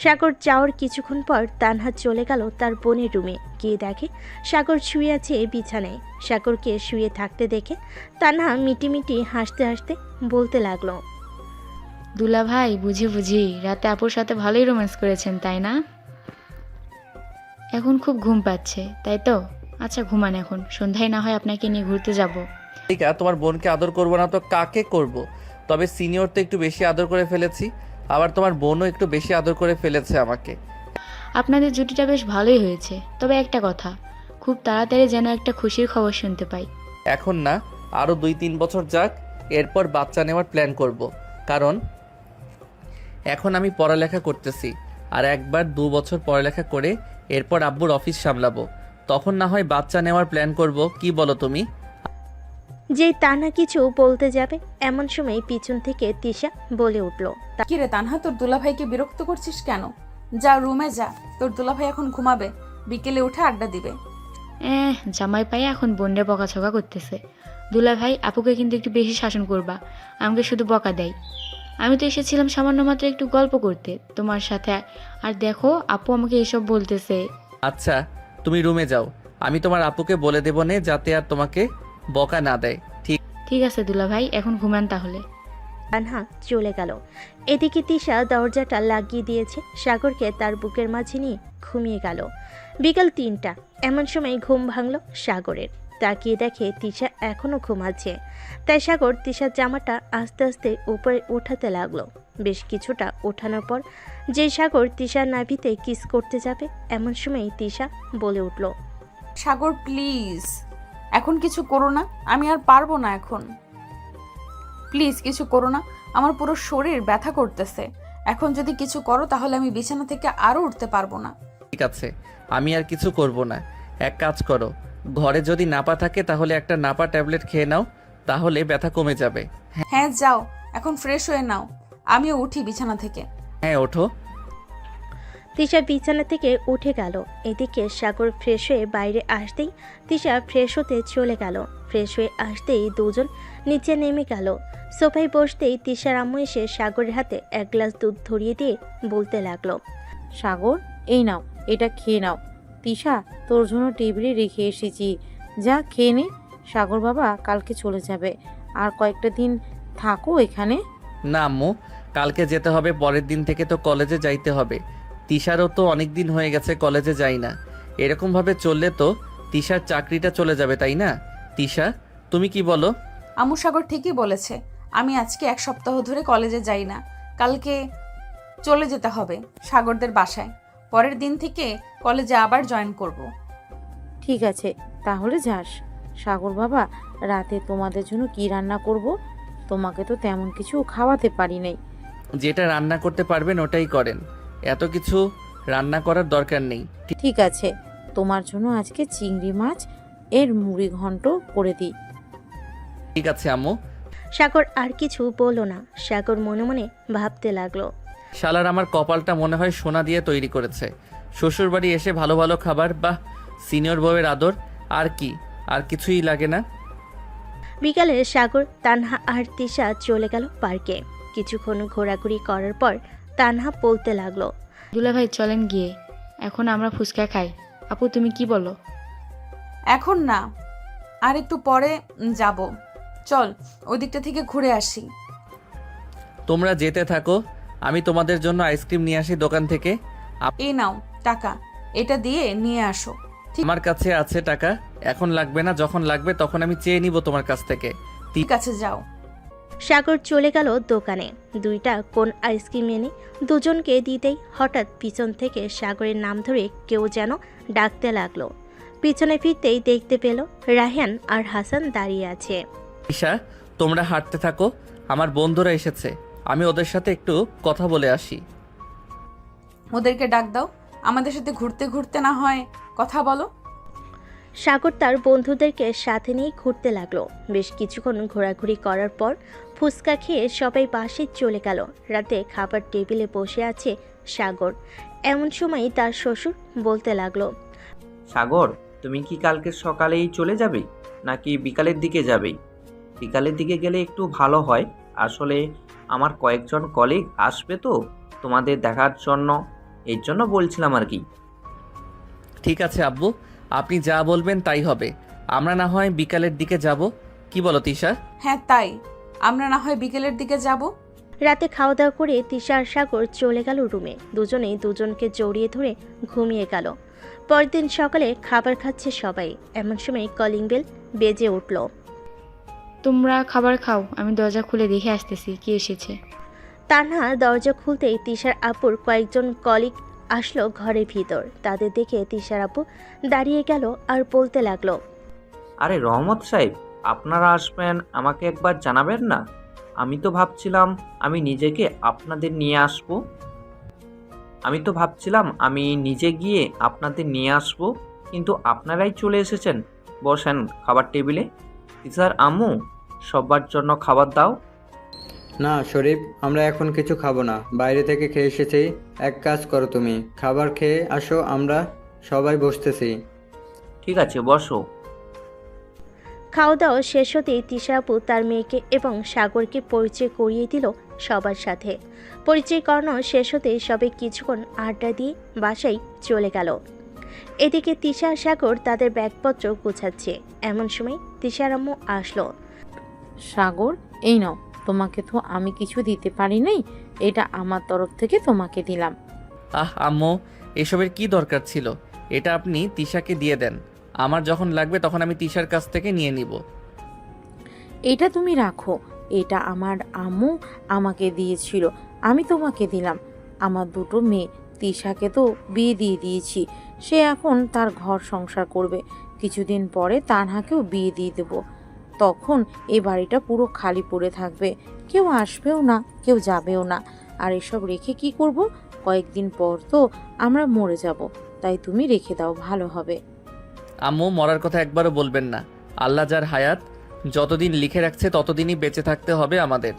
B: সাগর যাওয়ার কিছুক্ষণ পর তানহা চলে গেল তার বোনের রুমে। গিয়ে দেখে সাগর শুয়ে আছে বিছানায়। সাগরকে শুয়ে থাকতে দেখে তানহা মিটিমিটি হাসতে হাসতে বলতে লাগলো,
I: দুলা ভাই, বুঝি রাতে আপুর সাথে ভালোই রোম্যান্স করেছেন, তাই না? এখন খুব ঘুম পাচ্ছে, তাই তো? আচ্ছা ঘুমান, এখন সন্ধ্যায় না হয় আপনাকে নিয়ে ঘুরতে যাব।
A: তোমার বোনকে আদর করবো না তো কাকে করব? তবে সিনিয়র তো একটু বেশি আদর করে ফেলেছি, আবার তোমার বোনও একটু বেশি আদর করে ফেলেছে আমাকে।
I: আপনাদের জুটিটা বেশ ভালোই হয়েছে, তবে একটা কথা, খুব তাড়াতাড়ি যেন একটা খুশির খবর শুনতে পাই।
A: এখন না, আরও 2-3 বছর যাক, এরপর বাচ্চা নেওয়ার প্ল্যান করব। কারণ এখন আমি পড়ালেখা করতেছি, আর 1-2 বছর পড়ালেখা করে এরপর আব্বুর অফিস সামলাবো, তখন না হয় বাচ্চা নেওয়ার প্ল্যান করব। কি বলো তুমি?
B: যেই তানহা কিছু বলতে যাবে এমন সময় পিছন থেকে তিশা বলে উঠল,
C: কিরে তানহা, তোর দুলাভাইকে বিরক্ত করছিস কেন? যা রুমে যা, তোর দুলাভাই এখন ঘুমাবে, বিকেলে উঠে আড্ডা দিবে।
I: জামাই পায়ে এখন বোনরে বকাঝকা করতেছে। দুলা ভাই, আপুকে কিন্তু একটু বেশি শাসন করবা, আমাকে শুধু বকা দেয়। আমি তো এসেছিলাম সামান্য মাত্র একটু গল্প করতে তোমার সাথে, আর দেখো আপু আমাকে এসব বলতেছে।
A: আচ্ছা তুমি রুমে যাও, আমি তোমার আপুকে বলে দেবো নে যাতে আর তোমাকে বকা না দেয়।
I: ঠিক আছে দুলা ভাই, এখন ঘুমান তাহলে।
B: তানহা চলে গেল। এদিকে তিশা দরজাটা লাগিয়ে দিয়েছে। সাগরকে তার বুকের মাঝে নিয়ে ঘুমিয়ে গেল। বিকাল 3টা। এমন সময় ঘুম ভাঙল সাগরের। তাকিয়ে দেখে তিশা এখনো ঘুমাচ্ছে। তাই সাগর তিশার জামাটা আস্তে আস্তে উপরে উঠাতে লাগলো। বেশ কিছুটা ওঠানোর পর যে সাগর তিশার নাভিতে কিস করতে যাবে এমন সময় তিশা বলে উঠল,
C: সাগর প্লিজ, এখন কিছু করো না, আমি আর পারবো না এখন। প্লিজ কিছু করো না, আমার পুরো শরীর ব্যথা করতেছে। এখন যদি কিছু করো তাহলে আমি বিছানা থেকে আরও উঠতে পারবো না।
A: ঠিক আছে, আমি আর কিছু করব না। এক কাজ করো, ঘরে যদি নাপা থাকে তাহলে একটা নাপা ট্যাবলেট খেয়ে নাও, তাহলে ব্যথা কমে যাবে।
C: হ্যাঁ যাও, এখন ফ্রেশ হয়ে নাও, আমিও উঠি বিছানা থেকে।
A: হ্যাঁ ওঠো।
B: তিশা বিছানা থেকে উঠে গেল। এদিকে সাগর ফ্রেশ হয়ে বাইরে আসতেই তিশা ফ্রেশ হতে চলে গেল। ফ্রেশ হয়ে আসতেই দুজন নিচে নেমে গেল। সোফায় বসতেই তিশার আম্মু এসে সাগরের হাতে এক গ্লাস দুধ ধরিয়ে দিয়ে বলতে লাগলো,
H: সাগর, এই নাও, এটা খেয়ে নাও। তিশা, তোর জন্য টেবিলে রেখে এসেছি, যা খেয়ে নে। সাগর বাবা কালকে চলে যাবে, আর কয়েকটা দিন থাকো এখানে।
A: না আম্মু, কালকে যেতে হবে, পরের দিন থেকে তো কলেজে যাইতে হবে। তিশারও তো অনেক দিন হয়ে গেছে কলেজে যাই না। এরকমভাবে চললে তো তিশার চাকরিটা চলে যাবে, তাই না? তিশা, তুমি কি বলো?
C: আম্মু সাগর ঠিকই বলেছে। আমি আজকে 1 সপ্তাহ ধরে কলেজে যাই না। কালকে চলে যেতে হবে সাগরদের বাসায়। পরের দিন থেকে কলেজে আবার জয়েন করব।
H: ঠিক আছে, তাহলে যাস। সাগর বাবা, রাতে তোমাদের জন্য কি রান্না করব? তোমাকে তো তেমন কিছু খাওয়াতে পারি নাই।
A: যেটা রান্না করতে পারবেন ওটাই করেন, এত কিছু রান্না করার দরকার নেই।
H: ঠিক আছে, তোমার জন্য আজকে চিংড়ি মাছ এর মুড়ি ঘন্ট করে দিই।
A: ঠিক আছে আম্মু।
B: সাগর আর কিছু বলল না। সাগর মনে মনে ভাবতে লাগলো,
A: শালার আমার কপালটা মনে হয় সোনা দিয়ে তৈরি করেছে। শ্বশুর বাড়ি এসে ভালো ভালো খাবার, বা সিনিয়র বউয়ের আদর, আর কি, আর কিছুই লাগে না।
B: বিকালে সাগর, তানহা আর তিশা চলে গেল পার্কে। কিছুক্ষণ ঘোরাঘুরি করার পর তানহা বলতে লাগলো,
I: দুলাভাই চলেন গিয়ে, এখন আমরা ফুচকা খাই। আপু তুমি কি বলো?
C: এখন না, আর একটু পরে যাব। চল ওই দিকটা থেকে ঘুরে আসি।
A: তোমরা যেতে থাকো, আমি তোমাদের জন্য আইসক্রিম নিয়ে আসি দোকান থেকে।
C: এই নাও টাকা, এটা দিয়ে নিয়ে আসো।
A: আমার কাছে আছে টাকা, এখন লাগবে না, যখন লাগবে তখন আমি চেয়ে নিব তোমার কাছ থেকে।
C: ঠিক আছে, যাও।
B: সাগর চলে গেল দোকানে। 2টা কোন আইসক্রিম এনে দুজনকে দিতেই হঠাৎ পিছন থেকে সাগরের নাম ধরে কেউ যেন ডাকতে লাগলো। পিছনে ফিরতেই দেখতে পেল রায়হান আর হাসান দাঁড়িয়ে আছে।
A: ঈশা, তোমরা হাঁটতে থাকো, আমার বন্ধুরা এসেছে, আমি ওদের সাথে একটু কথা বলে আসি।
C: ওদেরকে ডাক দাও, আমাদের সাথে ঘুরতে ঘুরতে না হয় কথা বলো।
B: সাগর তার বন্ধুদেরকে সাথে নিয়ে ঘুরতে লাগলো। বেশ কিছুক্ষণ ঘোরাঘুরি করার পর ফুচকা খেয়ে সবাই বাসে চলে গেল। রাতে খাবার টেবিলে বসে আছে সাগর। এমন সময় তার শ্বশুর বলতে লাগলো,
E: সাগর, তুমি কি কালকে সকালেই চলে যাবে নাকি বিকালের দিকে যাবে? বিকালের দিকে গেলে একটু ভালো হয়। আসলে আমার কয়েকজন কলিগ আসবে তো তোমাদের দেখার জন্য, এর জন্য বলছিলাম আর কি।
A: ঠিক আছে আব্বু, আপনি যা বলবেন তাই হবে। আমরা না হয় বিকালের দিকে যাব, কি বলো তিশা?
C: হ্যাঁ তাই, আমরা না হয় বিকেলের দিকে যাব।
B: রাতে খাওয়া দাওয়া করে তিশা আর সাগর চলে গেল রুমে। দুজনেই দুজনকে জড়িয়ে ধরে ঘুমিয়ে গেল। পরের দিন সকালে খাবার খাচ্ছে সবাই। এমন সময় কলিং বেল বেজে উঠল।
I: তোমরা খাবার খাও, আমি দরজা খুলে দেখে আসতেছি কি এসেছে।
B: তানহা দরজা খুলতেই তিশার আপুর কয়েকজন কলিগ আসলো ঘরের ভিতর। তাদের দেখে তিশার আপু দাঁড়িয়ে গেল আর বলতে লাগলো,
E: আরে রহমত সাহেব, আপনারা আসবেন আমাকে একবার জানাবেন না? আমি তো ভাবছিলাম আমি নিজে গিয়ে আপনাদের নিয়ে আসবো, কিন্তু আপনারাই চলে এসেছেন। বসেন খাবার টেবিলে। স্যার, আম্মু, সবার জন্য খাবার দাও।
J: না শরীফ, আমরা এখন কিছু খাবো না, বাইরে থেকে খেয়ে এসেছি। এক কাজ করো, তুমি খাবার খেয়ে আসো, আমরা সবাই বসতেছি।
E: ঠিক আছে, বসো।
B: খাওয়া দাওয়া শেষ হতেই তিশা আপু তার মেয়েকে এবং সাগরকে পরিচয় করিয়ে দিল সবার সাথে। পরিচয় করানো শেষ হতেই সবাই কিছুক্ষণ আড্ডা দিয়ে বাসায় চলে গেল। এদিকে তিশা আর সাগর তাদের ব্যাগপত্র গুছাচ্ছে। এমন সময় তিশার আম্মু আসলো।
H: সাগর, এই নাও, তোমাকে তো আমি কিছু দিতে পারি নাই, এটা আমার তরফ থেকে তোমাকে দিলাম।
A: আহ আম্মু, এসবের কি দরকার ছিল? এটা আপনি তিশাকে দিয়ে দেন, আমার যখন লাগবে তখন আমি তিশার কাছ থেকে নিয়ে নিব।
H: এটা তুমি রাখো, এটা আমার আম্মু আমাকে দিয়েছিল, আমি তোমাকে দিলাম। আমার 2টো মেয়ে, তিশাকে তো বিয়ে দিয়ে দিয়েছি, সে এখন তার ঘর সংসার করবে। কিছুদিন পরে তানহাকেও বিয়ে দিয়ে দেব, তখন এই বাড়িটা পুরো খালি পড়ে থাকবে, কেউ আসবেও না, কেউ যাবেও না। আর এসব রেখে কি করব? কয়েকদিন পর তো আমরা মরে যাব, তাই তুমি রেখে দাও, ভালো হবে।
A: আম্মু, মরার কথা একবারও বলবেন না। আল্লাহ যার হায়াত যতদিন লিখে রাখছে ততদিনই বেঁচে থাকতে হবে আমাদের।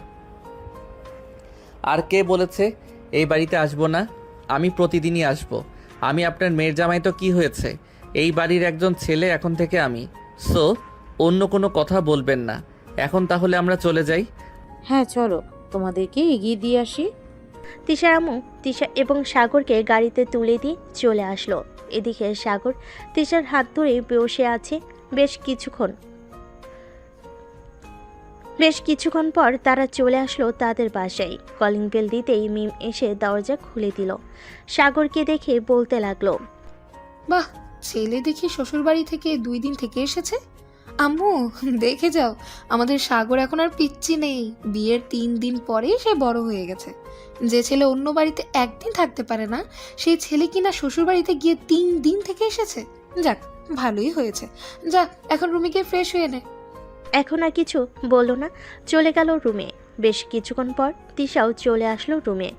A: আর কে বলেছে এই বাড়িতে আসবো না? আমি প্রতিদিনই আসব। আমি আপনার মেয়ের জামাই তো কি হয়েছে, এই বাড়ির একজন ছেলে এখন থেকে আমি। সো অন্য কোনো কথা বলবেন না। এখন তাহলে আমরা চলে যাই।
H: হ্যাঁ চলো, তোমাদেরকে এগিয়ে দিয়ে আসি।
B: তিশার আম্মু তিশা এবং সাগরকে গাড়িতে তুলে দিয়ে চলে আসলো। এদিকে সাগর তিশার হাত ধরে বসে আছে। বেশ কিছুক্ষণ পর তারা চলে আসলো তাদের বাসায়। কলিং বেল দিতেই মিম এসে দরজা খুলে দিল। সাগরকে দেখে বলতে লাগলো,
F: বাহ, ছেলে দেখি শ্বশুর বাড়ি থেকে 2 দিন থেকে এসেছে। আম্মু দেখে যাও, আমাদের সাগর এখন আর পিচ্ছি নেই। বিয়ের 3 দিন পরেই সে বড় হয়ে গেছে। যে ছেলে অন্য বাড়িতে 1 দিন থাকতে পারে না, সেই ছেলে কিনা শ্বশুর বাড়িতে গিয়ে 3 দিন থেকে এসেছে। যাক, ভালোই হয়েছে। যা, এখন রুমে গিয়ে ফ্রেশ হয়ে নে।
B: এখন আর কিছু বলল না, চলে গেল রুমে। বেশ কিছুক্ষণ পর তিশাও চলে আসলো রুমে।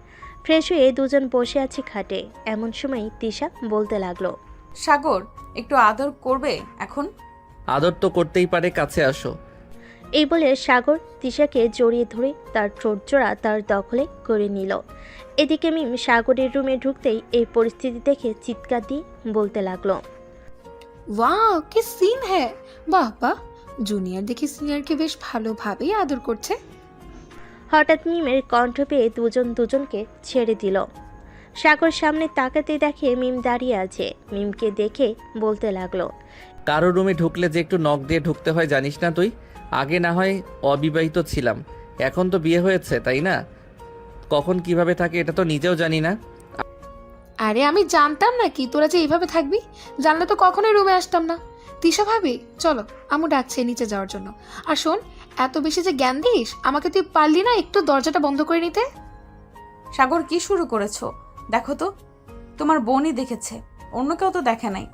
B: ফ্রেশ হয়ে দুজন বসে আছে খাটে। এমন সময় তিশা বলতে লাগলো,
C: সাগর, একটু আদর করবে এখন?
A: আদর তো করতেই পারে, কাছে আসো।
B: এই বলে সাগর তিশাকে জড়িয়ে ধরে তার ঠোঁটজোড়া তার দখলে করে নিল। এদিকে মিম সাগরের রুমে ঢুকতেই এই পরিস্থিতি দেখে চিৎকার দিয়ে বলতে লাগলো,
F: ওয়াও, কি সিন হ্যাঁ! বাহ বাহ, জুনিয়র দেখি সিনিয়রকে বেশ ভালোভাবেই আদর করছে।
B: হঠাৎ মিমের কণ্ঠ পেয়ে দুজন দুজনকে ছেড়ে দিল। সাগর সামনে তাকাতে দেখে মিম দাঁড়িয়ে আছে। মিমকে দেখে বলতে লাগলো,
A: কারো রুমে ঢুকলে যে একটু নখ দিয়ে ঢুকতে হয় জানিস না তুই? আগে না হয় অবিবাহিত ছিলাম, এখন তো বিয়ে হয়েছে, তাই না? কখন কিভাবে থাকে এটা তো নিজেও জানি না।
F: আরে আমি জানতাম না কি তোরা যে এইভাবে থাকবি। জানলে তো কখনোই রুমে আসতাম না। তিশা ভাবি, চলো, আম্মু ডাকছে নিচে যাওয়ার জন্য। আর শোন, এত বেশি যে জ্ঞান দিস, আমাকে তুই পারলি না একটু দরজাটা বন্ধ করে নিতে?
C: সাগর, কি শুরু করেছো? দেখো তো, তোমার বোনই দেখেছে, অন্য কেউ তো দেখে নাই।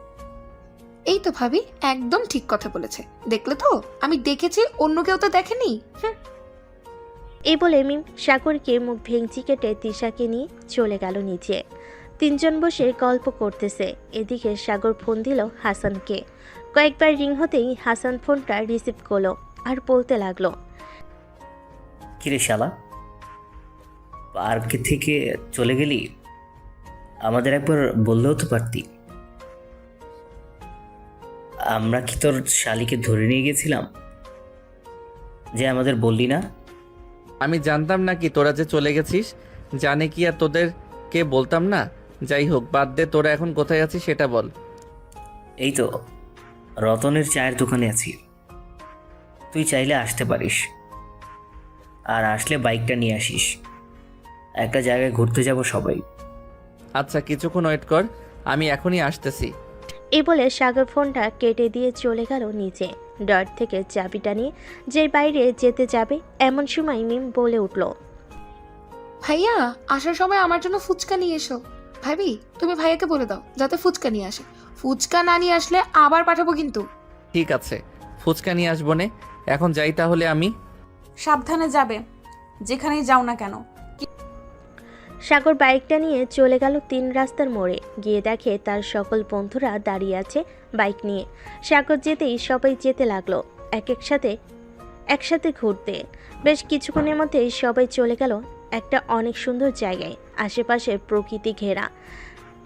F: এই তো ভাবি, একদম ঠিক কথা বলেছে। দেখলে তো, আমি দেখেছি, অন্য কেউ তো দেখেনি।
B: এই বলে মিম সাগরকে মুখ ভেঙচি কেটে তিশাকে নিয়ে চলে গেল নিচে। তিনজন বসে গল্প করতেছে। এদিকে সাগর ফোন দিল হাসানকে। কয়েকবার রিং হতেই হাসান ফোনটা রিসিভ করলো আর বলতে লাগলো,
G: কিরে শালা, পার্ক থেকে চলে গেলি? আমাদের একবার বললেও তো পারতি। আমরা কি তোর শালিকে ধরে নিয়ে গেছিলাম যে আমাদের বললি না?
A: আমি জানতাম নাকি তোরা যে চলে গেছিস? জানে কি আর তোদেরকে বলতাম না? যাই হোক, বাদ দে, তোরা এখন কোথায় আছিস সেটা বল।
G: এই তো রতনের চায়ের দোকানে আছি, তুই চাইলে আসতে পারিস। আর আসলে বাইকটা নিয়ে আসিস, একটা জায়গায় ঘুরতে যাব সবাই।
A: আচ্ছা, কিছুক্ষণ ওয়েট কর, আমি এখনই আসতেছি।
B: এই বলে সাগর ফোনটা কেটে দিয়ে চলে গেল নিচে। ডর থেকে চাবিটা নিয়ে যে বাইরে যেতে যাবে, এমন সময় মিম বলে উঠল,
F: ভাইয়া, আসার সময় আমার জন্য ফুচকা নিয়ে এসো। ভাবি, তুমি ভাইয়াকে বলে দাও যাতে ফুচকা নিয়ে আসে। ফুচকা না নিয়ে আসলে আবার পাঠাবো কিন্তু।
A: ঠিক আছে, ফুচকা নিয়ে আসবো নে। এখন যাই তাহলে আমি।
C: সাবধানে যাবে, যেখানেই যাও না কেন।
B: সাগর বাইকটা নিয়ে চলে গেল 3 রাস্তার মোড়ে। গিয়ে দেখে তার সকল বন্ধুরা দাঁড়িয়ে আছে বাইক নিয়ে। সাগর যেতেই সবাই যেতে লাগলো একসাথে ঘুরতে। বেশ কিছুক্ষণের মধ্যেই সবাই চলে গেল একটা অনেক সুন্দর জায়গায়, আশেপাশে প্রকৃতি ঘেরা।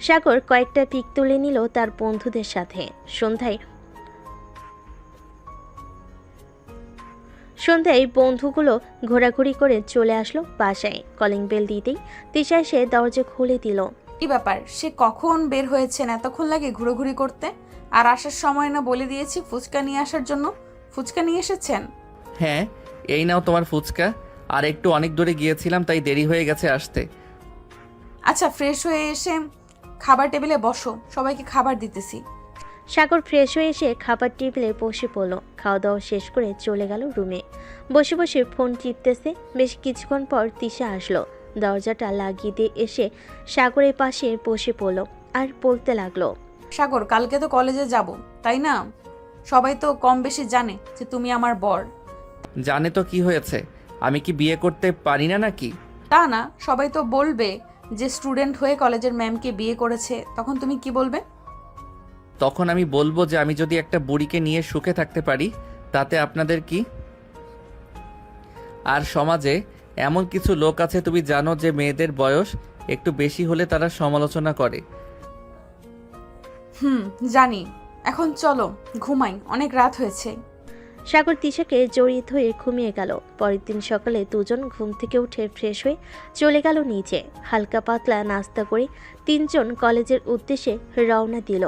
B: সাগর কয়েকটা পিক তুলে নিল তার বন্ধুদের সাথে। সন্ধ্যায় বন্ধুগুলো ঘোরাঘুরি করে চলে আসলো বাসায়। কলিং বেল দিতেই তিশা এসে দরজা খুলে দিল।
C: কি ব্যাপার, সে কখন বের হয়েছেন? এতক্ষণ লাগে ঘুরোঘুরি করতে? আর আসার সময় না বলে দিয়েছি ফুচকা নিয়ে আসার জন্য? ফুচকা নিয়ে এসেছেন?
A: হ্যাঁ, এই নাও তোমার ফুচকা। আর একটু অনেক দূরে গিয়েছিলাম, তাই দেরি হয়ে গেছে আসতে।
C: আচ্ছা, ফ্রেশ হয়ে এসে খাবার টেবিলে বসো, সবাইকে খাবার দিতেছি।
B: সাগর ফ্রেশ হয়ে এসে খাবার টেবিলে বসে পড়ল। খাওয়া দাওয়া শেষ করে চলে গেল রুমে। বসে বসে ফোন টিপতেছে। বেশ কিছুক্ষণ পর তিশা আসলো। দরজাটা লাগিয়ে দিয়ে এসে সাগরের পাশে বসে পড়ল আর বলতে লাগলো,
C: সাগর, কালকে তো কলেজে যাব, তাই না? সবাই তো কম বেশি জানে যে তুমি আমার বর।
A: জানে তো কি হয়েছে? আমি কি বিয়ে করতে পারি না নাকি?
C: তা না, সবাই তো বলবে যে স্টুডেন্ট হয়ে কলেজের ম্যামকে বিয়ে করেছে। তখন তুমি কি বলবে?
A: তখন আমি বলবো যে আমি যদি একটা বুড়িকে নিয়ে সুখে থাকতে পারি তাতে আপনাদের কি? আর সমাজে এমন কিছু লোক আছে, তুমি জানো, যে মেয়েদের বয়স একটু বেশি হলে তারা সমালোচনা করে।
C: জানি। এখন চলো ঘুমাই, অনেক রাত হয়েছে।
B: সাগর তিশাকে জড়িয়ে ধরে ঘুমিয়ে গেল। পরের দিন সকালে দুজন ঘুম থেকে উঠে ফ্রেশ হয়ে চলে গেল নিচে। হালকা পাতলা নাস্তা করে তিনজন কলেজের উদ্দেশ্যে রওনা দিল।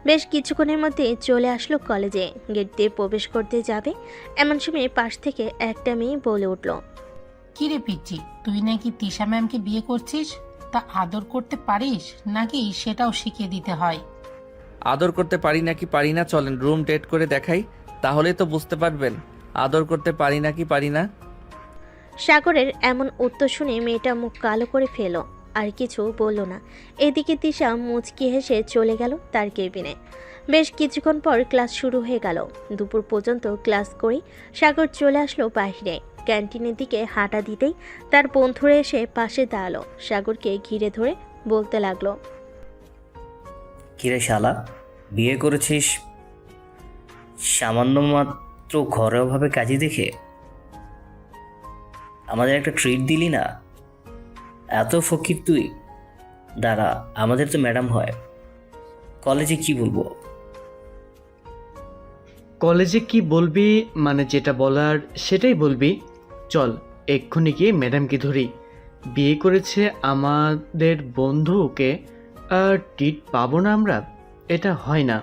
B: বেশ কিছুক্ষণের মধ্যে চলে আসলো কলেজে। গেট দিয়ে প্রবেশ করতে যাবে এমন সময় পাশ থেকে একটা মেয়ে বলে উঠল,
K: কিরে পিচ্ছি, তুই নাকি তিশা ম্যামকে বিয়ে করছিস? তা আদর করতে পারিস নাকি সেটাও শিখিয়ে দিতে হয়?
A: আদর করতে পারি নাকি পারি না চলেন রুম ডেট করে দেখাই, তাহলে তো বুঝতে পারবেন আদর করতে পারি নাকি পারি না।
B: সাগরের এমন উত্তর শুনে মেয়েটা মুখ কালো করে ফেল, আর কিছু বলল না। এদিকে তিশা মুচকি হেসে চলে গেল তার কেবিনে। বেশ কিছুক্ষণ পর ক্লাস শুরু হয়ে গেল। দুপুর পর্যন্ত ক্লাস করে সাগর চলে আসলো বাইরে। ক্যান্টিনের দিকে হাঁটা দিতেই তার বন্ধুরা এসে পাশে দাঁড়ালো। সাগরকে ঘিরে ধরে বলতে লাগলো,
G: কিরে শালা, বিয়ে করেছিস সামান্য মাত্র ঘরোয়াভাবে কাজে দেখে? আমাদের একটা ট্রিট দিলি না? এত ফকির তুই? দাঁড়া, আমাদের তো ম্যাডাম হয়, কলেজে কি বলবো?
L: কলেজে কি বলবি মানে যেটা বলার সেটাই বলবি। চল এক্ষুনি গিয়ে ম্যাডামকে ধরি। বিয়ে করেছে আমাদের বন্ধুকে, আর টিট পাবো না আমরা? এটা হয় না।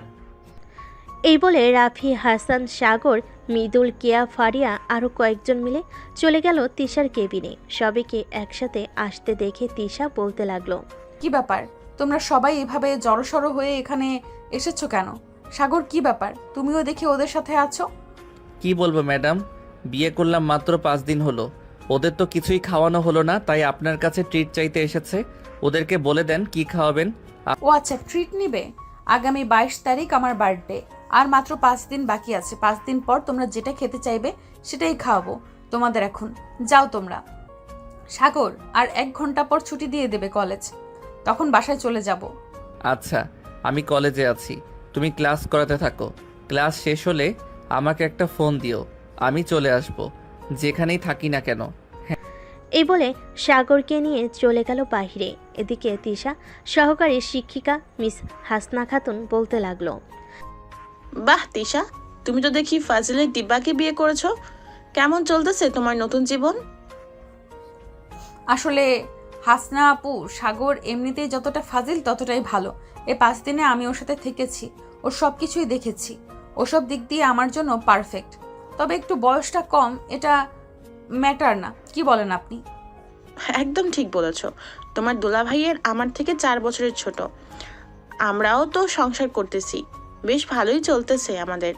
B: এই বলে রাফি, হাসান, সাগর, মৃদুল, কেয়া, ফারিয়া আরও কয়েকজন মিলে চলে গেল তিশার কেবিনে। সবাইকে একসাথে আসতে দেখে তিশা বলতে লাগলো,
C: কি ব্যাপার, তোমরা সবাই এভাবে জড়সড় হয়ে এখানে এসেছো কেন? সাগর, কি ব্যাপার? তুমিও দেখি ওদের সাথে আছো।
A: কি বলবো ম্যাডাম, বিয়ে করলাম মাত্র 5 দিন হলো, ওদের তো কিছুই খাওয়ানো হলো না, তাই আপনার কাছে ট্রিট চাইতে এসেছে। ওদেরকে বলে দেন কি খাওয়াবেন।
C: ও আচ্ছা, ট্রিট নিবে। আগামী 22 তারিখ আমার বার্থডে, আর মাত্র 5 দিন বাকি আছে। 5 দিন পর তোমরা যেটা খেতে চাইবে সেটাই খাওয়াবো তোমাদের। এখন যাও তোমরা। সাগর, আর 1 ঘন্টা পর ছুটি দিয়ে দেবে কলেজ, তখন বাসায় চলে যাব।
A: আচ্ছা, আমি কলেজে আছি, তুমি ক্লাস করাতে থাকো। ক্লাস শেষ হলে আমাকে একটা ফোন দিও, আমি চলে আসব, যেখানেই থাকি না কেন।
B: এই বলে সাগরকে নিয়ে চলে গেল বাইরে। এদিকে তিশা সহকারী শিক্ষিকা মিস হাসনা খাতুন বলতে লাগলো,
M: বাহ তিশা, তুমি তো দেখি ফাজিলের ডিব্বাকে বিয়ে করেছো। কেমন চলতেছে তোমার নতুন জীবন?
C: আসলে হাসনা আপু, সাগর এমনিতেই যতটা ফাজিল ততটাই ভালো। এই 5 দিনে আমি ওর সাথে থেকেছি, ওর সব কিছুই দেখেছি। ওসব দিক দিয়ে আমার জন্য পারফেক্ট। তবে একটু বয়সটা কম, এটা ম্যাটার না। কি বলেন আপনি?
M: একদম ঠিক বলেছো। তোমার দুলাভাইয়ের আমার থেকে 4 বছরের ছোট। আমরাও তো সংসার করতেছি, বেশ ভালোই চলতেছে আমাদের।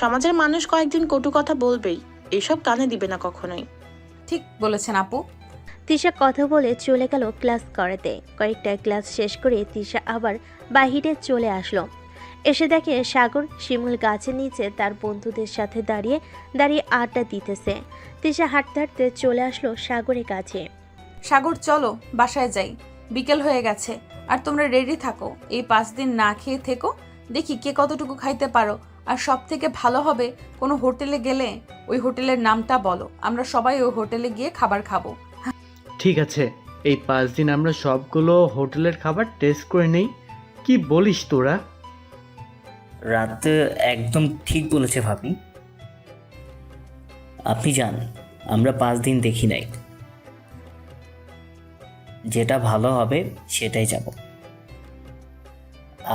M: সমাজের মানুষ কয়েকদিন কটু কথা বলবেই, এসব কানে দিবে না কখনোই।
C: ঠিক বলেছেন আপু।
B: তিশা কথা বলে চলে গেল ক্লাস করাতে। কয়েকটা ক্লাস শেষ করে তিশা আবার বাহিরে চলে আসলো। এসে দেখে সাগর শিমুল গাছের নিচে তার বন্ধুদের সাথে দাঁড়িয়ে দাঁড়িয়ে আড্ডা দিতেছে। তিশা হাঁটতে হাঁটতে চলে আসলো সাগরের কাছে।
C: সাগর, চলো বাসায় যাই, বিকেল হয়ে গেছে। আর তোমরা রেডি থাকো, এই 5 দিন না খেয়ে থেকো, দেখি কে কতটুকু খাইতে পারো। আর সব থেকে ভালো হবে কোনো হোটেলে গেলে ওই হোটেলের নামটা বলো, আমরা সবাই ওই হোটেলে গিয়ে খাবার খাবো।
L: ঠিক আছে, এই 5 দিন আমরা সবগুলো হোটেলের খাবার টেস্ট করে নেই। কি বলিস তোরা?
G: রাতে একদম ঠিক বলেছে ভাবি। আপনি যান, আমরা 5 দিন দেখি নাই, যেটা ভালো হবে সেটাই যাব।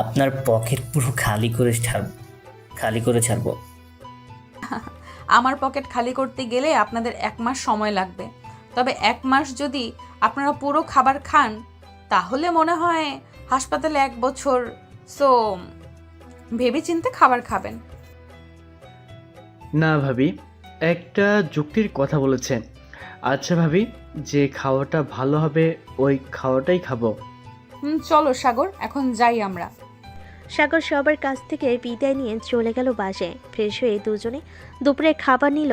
G: আপনার পকেট পুরো খালি করে ছাড়বো।
C: আমার পকেট খালি করতে গেলে আপনাদের 1 মাস সময় লাগবে। তবে 1 মাস যদি আপনারা পুরো খাবার খান, তাহলে মনে হয় হাসপাতালে 1 বছর। সো ভেবেচিন্তে খাবার খাবেন।
L: না ভাবি, একটা যুক্তির কথা বলেছে। আচ্ছা ভাবি, যে খাওয়াটা ভালো হবে ওই খাওয়াটাই খাবো।
C: চলো সাগর, এখন যাই আমরা।
B: সাগর সবার কাছ থেকে বিদায় নিয়ে চলে গেল বাসায়। ফ্রেশ হয়ে দুজনে দুপুরে খাবার নিল।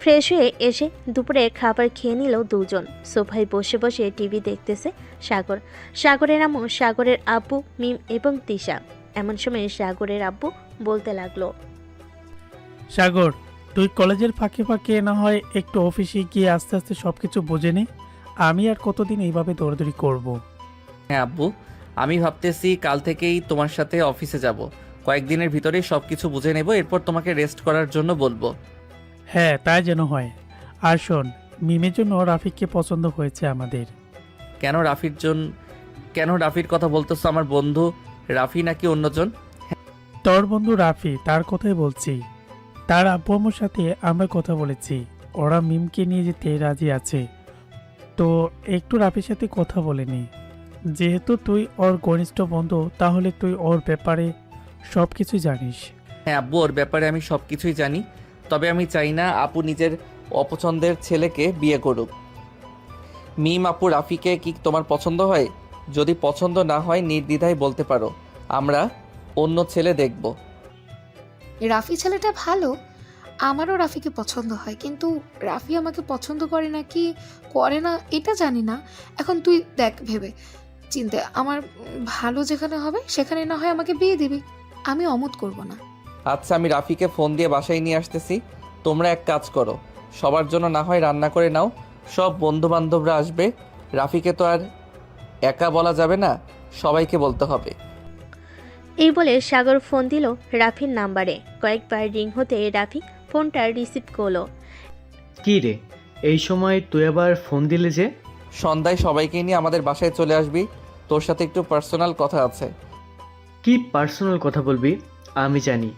B: ফ্রেশ হয়ে এসে দুপুরে খাবার খেয়ে নিল দুজন। সোফায় বসে বসে টিভি দেখতেছে সাগর, সাগরের আম্মু, সাগরের আব্বু, মিম এবং তিশা। এমন সময় সাগরের আব্বু বলতে লাগলো,
N: সাগর, তুই কলেজের ফাঁকে ফাঁকে না হয় একটু অফিসে গিয়ে আস্তে আস্তে সব কিছু বুঝে নে। আমি আর কতদিন এইভাবে দৌড়াদৌড়ি করব।
A: হ্যাঁ আব্বু, আমি ভাবতেছি কাল থেকেই তোমার সাথে অফিসে যাব। কয়েকদিনের ভিতরেই সব কিছু বুঝে নেব, এরপর তোমাকে রেস্ট করার জন্য বলবো।
N: হ্যাঁ, তাই যেন হয়। আর শোন, মিমের জন্য রাফিককে পছন্দ হয়েছে আমাদের।
A: কেন রাফির কথা বলতেছো? আমার বন্ধু রাফি নাকি অন্যজন?
N: তোর বন্ধু রাফি, তার কথাই বলছি। তার আব্বু আম্মুর সাথে আমরা কথা বলেছি, ওরা মিমকে নিয়ে যেতে রাজি আছে। তো একটু রাফির সাথে কথা বলে নি। যেহেতু তুই ওর ঘনিষ্ঠ বন্ধু, তাহলে তুই ওর ব্যাপারে সব কিছু জানিস।
A: হ্যাঁ আব্বু, ওর ব্যাপারে আমি সব কিছুই জানি। তবে আমি চাই না আপু নিজের অপছন্দের ছেলেকে বিয়ে করুক। মিম আপু, রাফিকে কি তোমার পছন্দ হয়? যদি পছন্দ না হয় নির্দ্বিধায় বলতে পারো, আমরা অন্য ছেলে দেখব।
F: রাফি ছেলেটা ভালো, আমারও রাফিকে পছন্দ হয়, কিন্তু রাফি আমাকে পছন্দ করে না কি করে না এটা জানি না। এখন তুই দেখ ভেবে চিন্তে, আমার ভালো যেখানে হবে সেখানে না হয় আমাকে বিয়ে দিবি, আমি অমত করব না।
A: আচ্ছা, আমি রাফিকে ফোন দিয়ে বাসায় নিয়ে আসতেছি। তোমরা এক কাজ করো, সবার জন্য না হয় রান্না করে নাও, সব বন্ধু বান্ধবরা আসবে। রাফিকে তো আর একা বলা যাবে না, সবাইকে বলতে হবে।
B: এই বলে সাগর ফোন দিল রাফির নাম্বারে। কয়েকবার রিং হতে রাফি ফোনটা রিসিভ করলো।
L: কি রে, এই সময় তুই আবার ফোন দিলে যে?
A: সন্ধ্যায় সবাইকে নিয়ে আমাদের বাসায় চলে আসবি, তোর সাথে একটু পার্সোনাল কথা আছে।
L: কি পার্সোনাল কথা বলবি? আমি জানি